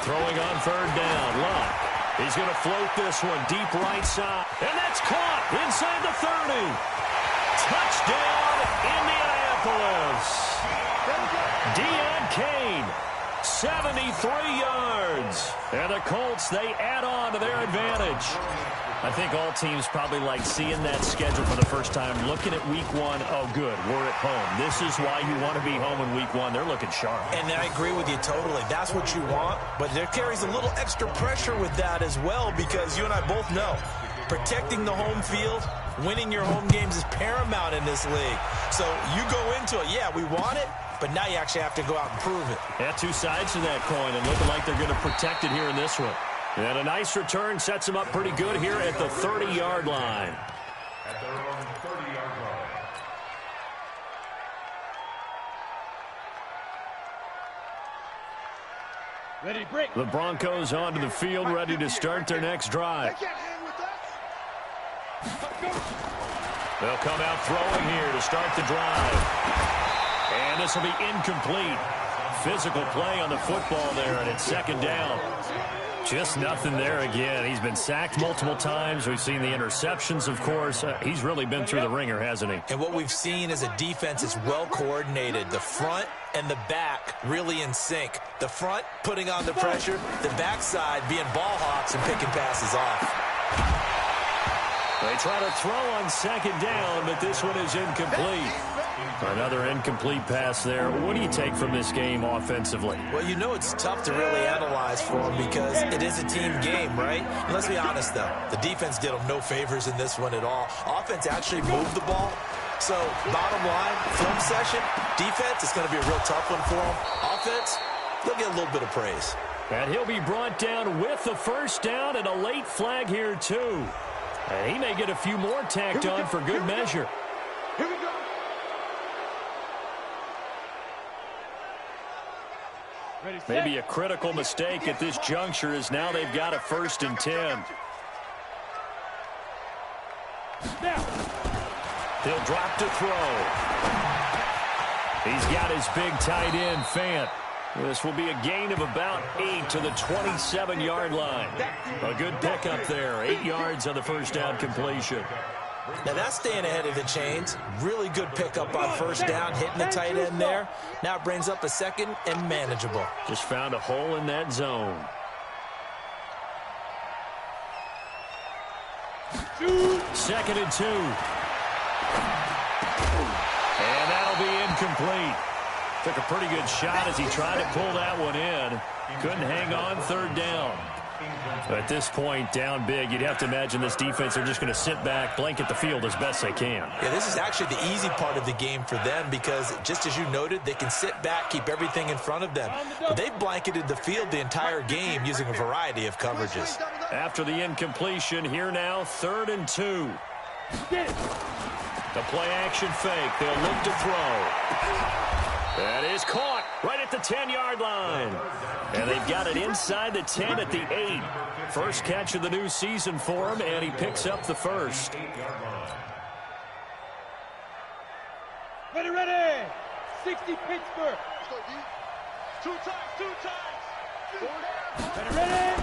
Throwing on third down, Luck. He's going to float this one deep right side. And that's caught inside the 30. Touchdown, Indianapolis. Deon Cain 73 yards. And the Colts, they add on to their advantage. I think all teams probably like seeing that schedule for the first time, looking at week one. Oh, good, we're at home. This is why you want to be home in week one. They're looking sharp. And I agree with you totally. That's what you want, but there carries a little extra pressure with that as well, because you and I both know protecting the home field, winning your home games is paramount in this league. So you go into it, yeah, we want it, but now you actually have to go out and prove it. Yeah, two sides to that coin, and looking like they're going to protect it here in this one. And a nice return sets them up pretty good here at the 30-yard line. At their own 30-yard line. Ready, break. The Broncos onto the field, ready to start their next drive. They'll come out throwing here to start the drive. And this will be incomplete. Physical play on the football there, and it's second down. Just nothing there again. He's been sacked multiple times. We've seen the interceptions, of course. He's really been through the ringer, hasn't he? And what we've seen is a defense is well coordinated. The front and the back really in sync. The front putting on the pressure, the backside being ball hawks and picking passes off. They try to throw on second down, but this one is incomplete. Another incomplete pass there. What do you take from this game offensively? Well, you know it's tough to really analyze for them because it is a team game, right? And let's be honest, though. The defense did them no favors in this one at all. Offense actually moved the ball. So, bottom line, film session, defense is going to be a real tough one for them. Offense, they'll get a little bit of praise. And he'll be brought down with the first down and a late flag here, too. And he may get a few more tacked on for good measure. Here we go. Ready, set. Maybe a critical mistake at this juncture as now they've got a 1st and 10. Now. He'll drop to throw. He's got his big tight end, Fant. This will be a gain of about 8 to the 27-yard line. A good pickup there. 8 yards on the first down completion. Now that's staying ahead of the chains. Really good pickup on first down, hitting the tight end there. Now it brings up a second and manageable. Just found a hole in that zone. Second and 2. And that'll be incomplete. Took a pretty good shot as he tried to pull that one in. Couldn't hang on, third down. At this point, down big, you'd have to imagine this defense, they're just going to sit back, blanket the field as best they can. Yeah, this is actually the easy part of the game for them because, just as you noted, they can sit back, keep everything in front of them. But they've blanketed the field the entire game using a variety of coverages. After the incompletion, here now, 3rd and 2. The play-action fake. They'll look to throw. That is caught right at the 10-yard line. And they've got it inside the 10 at the 8. First catch of the new season for him, and he picks up the first. Ready, ready. 60 Pittsburgh. Two times. Ready, ready.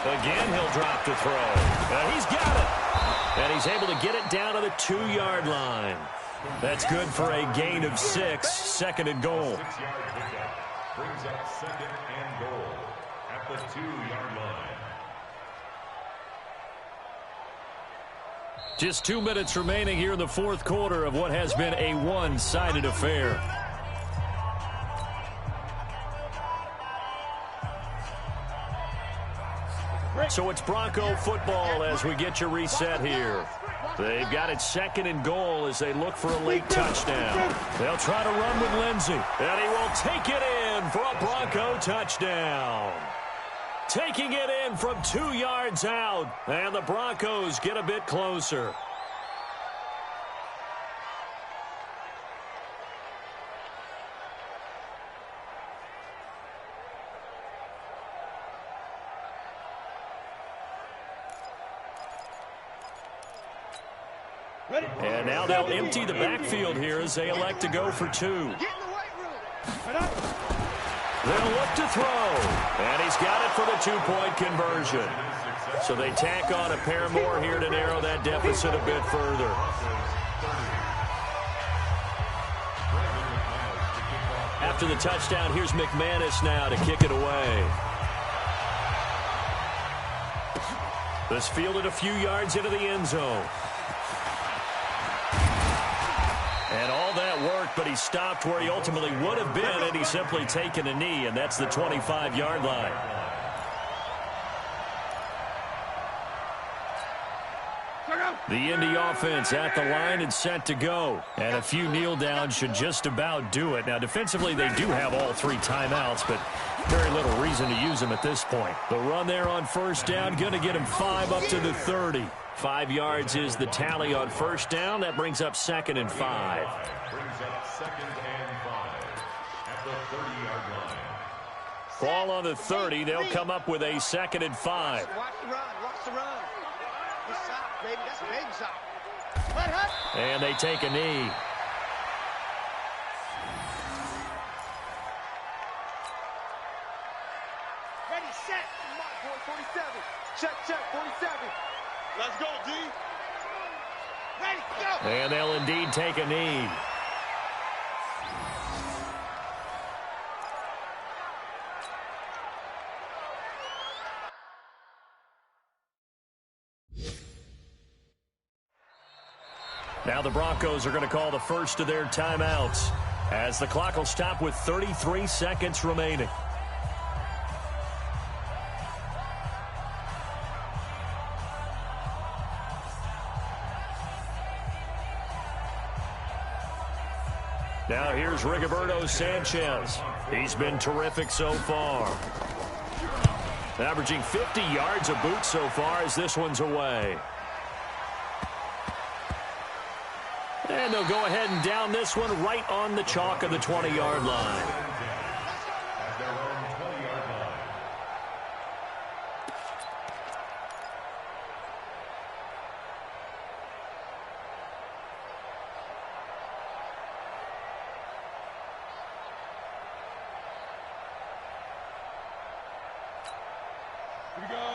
Again, he'll drop to throw. And he's got it. And he's able to get it down to the 2-yard line. That's good for a gain of 6, 2nd and goal. 6-yard pickup brings up 2nd and goal at the 2-yard line. Just 2 minutes remaining here in the 4th quarter of what has been a one-sided affair. So it's Bronco football as we get you reset here. They've got it 2nd and goal as they look for a late touchdown. They'll try to run with Lindsey. And he will take it in for a Bronco touchdown. Taking it in from 2 yards out. And the Broncos get a bit closer. And now they'll empty the backfield here as they elect to go for 2. They'll look to throw. And he's got it for the 2-point conversion. So they tack on a pair more here to narrow that deficit a bit further. after the touchdown. Here's McManus now to kick it away. This fielded a few yards into the end zone. And all that worked, but he stopped where he ultimately would have been, and he's simply taken a knee, and that's the 25-yard line. The Indy offense at the line and set to go. And a few kneel downs should just about do it. Now, defensively, they do have all 3 timeouts, but very little reason to use them at this point. The run there on first down, going to get him 5 up to the 30. 5 yards is the tally on first down. That brings up 2nd and 5. Brings up 2nd and 5 at the 30-yard line. Ball on the 30. They'll come up with a 2nd and 5. Watch the run. Watch the run. Good shot, baby. That's a baby shot. And they take a knee. Ready, set. Mark, boy, 47. Check, 47. Let's go, D. Ready, go. And they'll indeed take a knee. Now the Broncos are going to call the first of their timeouts as the clock will stop with 33 seconds remaining. Now here's Rigoberto Sanchez. He's been terrific so far. Averaging 50 yards a boot so far as this one's away. And they'll go ahead and down this one right on the chalk of the 20-yard line. At their own 20-yard line.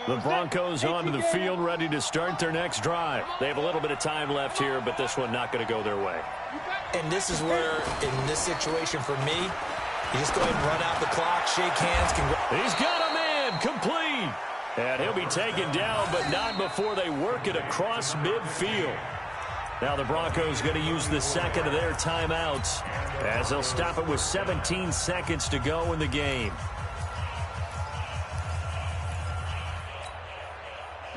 The Broncos onto the field, ready to start their next drive. They have a little bit of time left here, but this one not going to go their way. And this is where, in this situation for me, you just go ahead and run out the clock, shake hands. He's got a man, complete. And he'll be taken down, but not before they work it across midfield. Now the Broncos going to use the second of their timeouts as they'll stop it with 17 seconds to go in the game.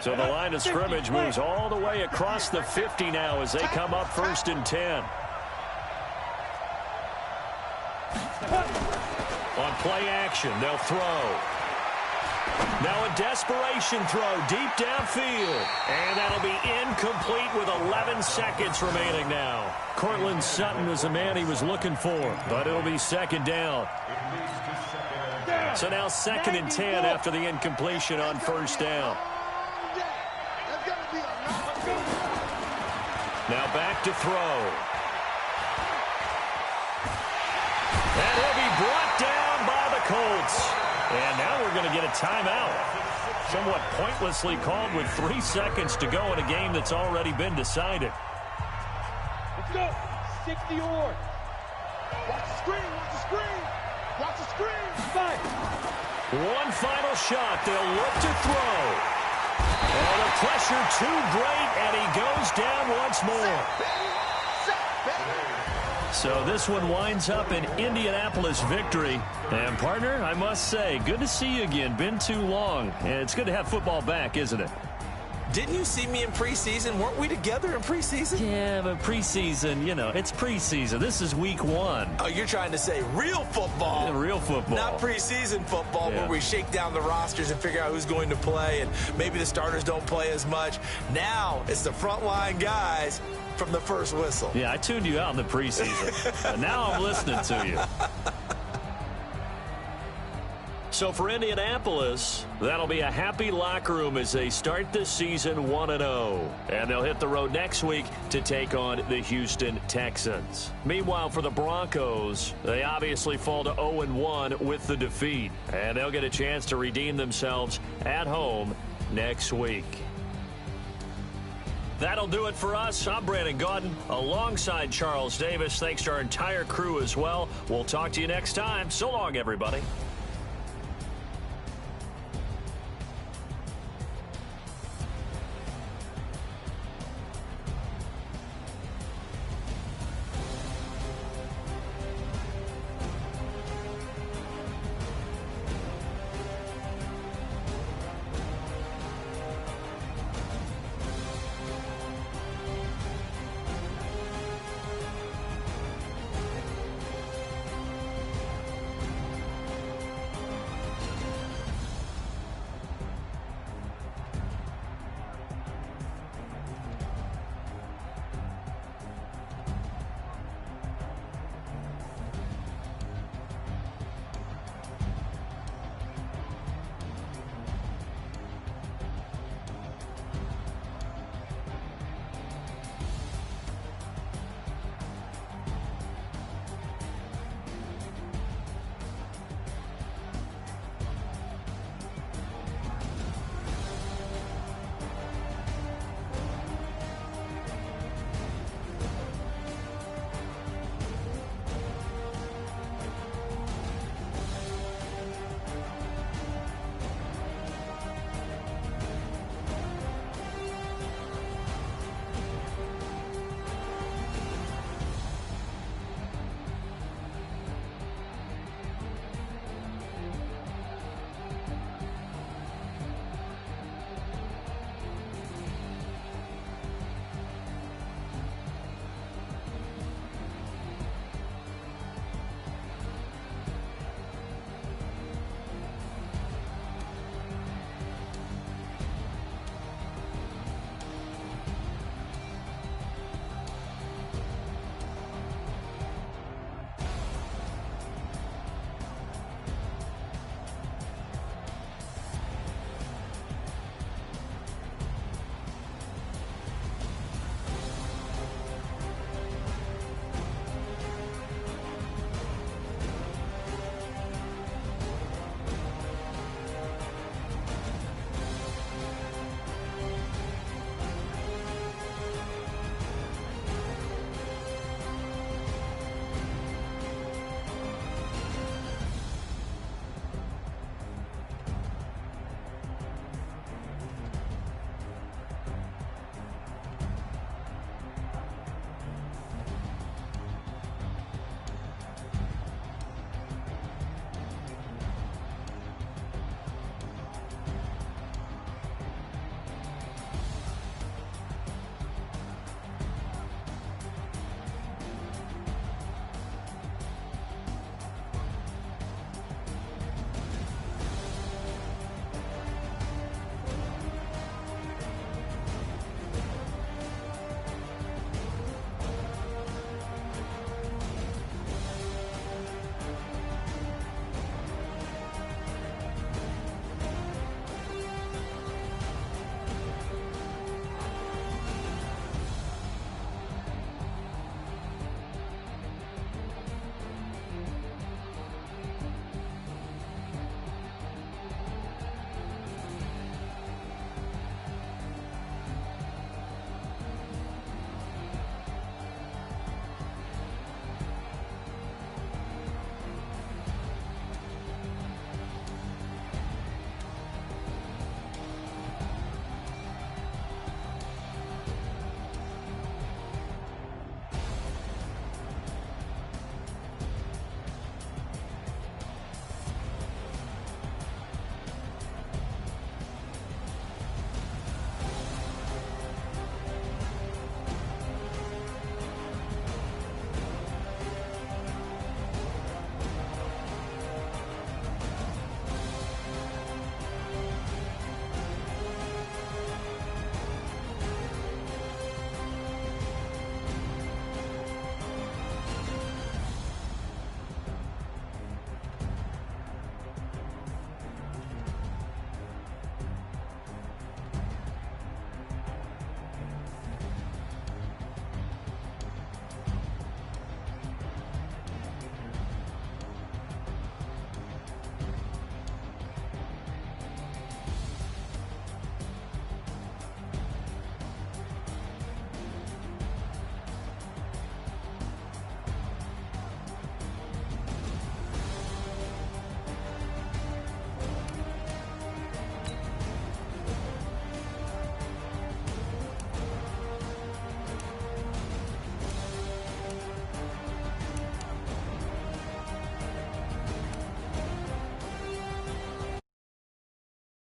So the line of scrimmage moves all the way across the 50 now as they come up 1st and 10. On play action, they'll throw. Now a desperation throw deep downfield. And that'll be incomplete with 11 seconds remaining now. Cortland Sutton was the man he was looking for, but it'll be 2nd down. So now 2nd and 10 after the incompletion on 1st down. Now back to throw. And he'll be brought down by the Colts. And now we're going to get a timeout. Somewhat pointlessly called with 3 seconds to go in a game that's already been decided. Let's go. 60 yards. Watch the screen. Watch the screen. Watch the screen. 5. One final shot. They'll look to throw. Oh, the pressure too great, and he goes down once more. So this one winds up an Indianapolis victory. And, partner, I must say, good to see you again. Been too long. And it's good to have football back, isn't it? Didn't you see me in preseason? Weren't we together in preseason? Yeah, but preseason, you know, it's preseason. This is week 1. Oh, you're trying to say real football. Yeah, real football. Not preseason football where we shake down the rosters and figure out who's going to play, and maybe the starters don't play as much. Now it's the frontline guys from the first whistle. Yeah, I tuned you out in the preseason. But now I'm listening to you. So for Indianapolis, that'll be a happy locker room as they start this season 1-0. And they'll hit the road next week to take on the Houston Texans. Meanwhile, for the Broncos, they obviously fall to 0-1 with the defeat. And they'll get a chance to redeem themselves at home next week. That'll do it for us. I'm Brandon Gaudin alongside Charles Davis. Thanks to our entire crew as well. We'll talk to you next time. So long, everybody.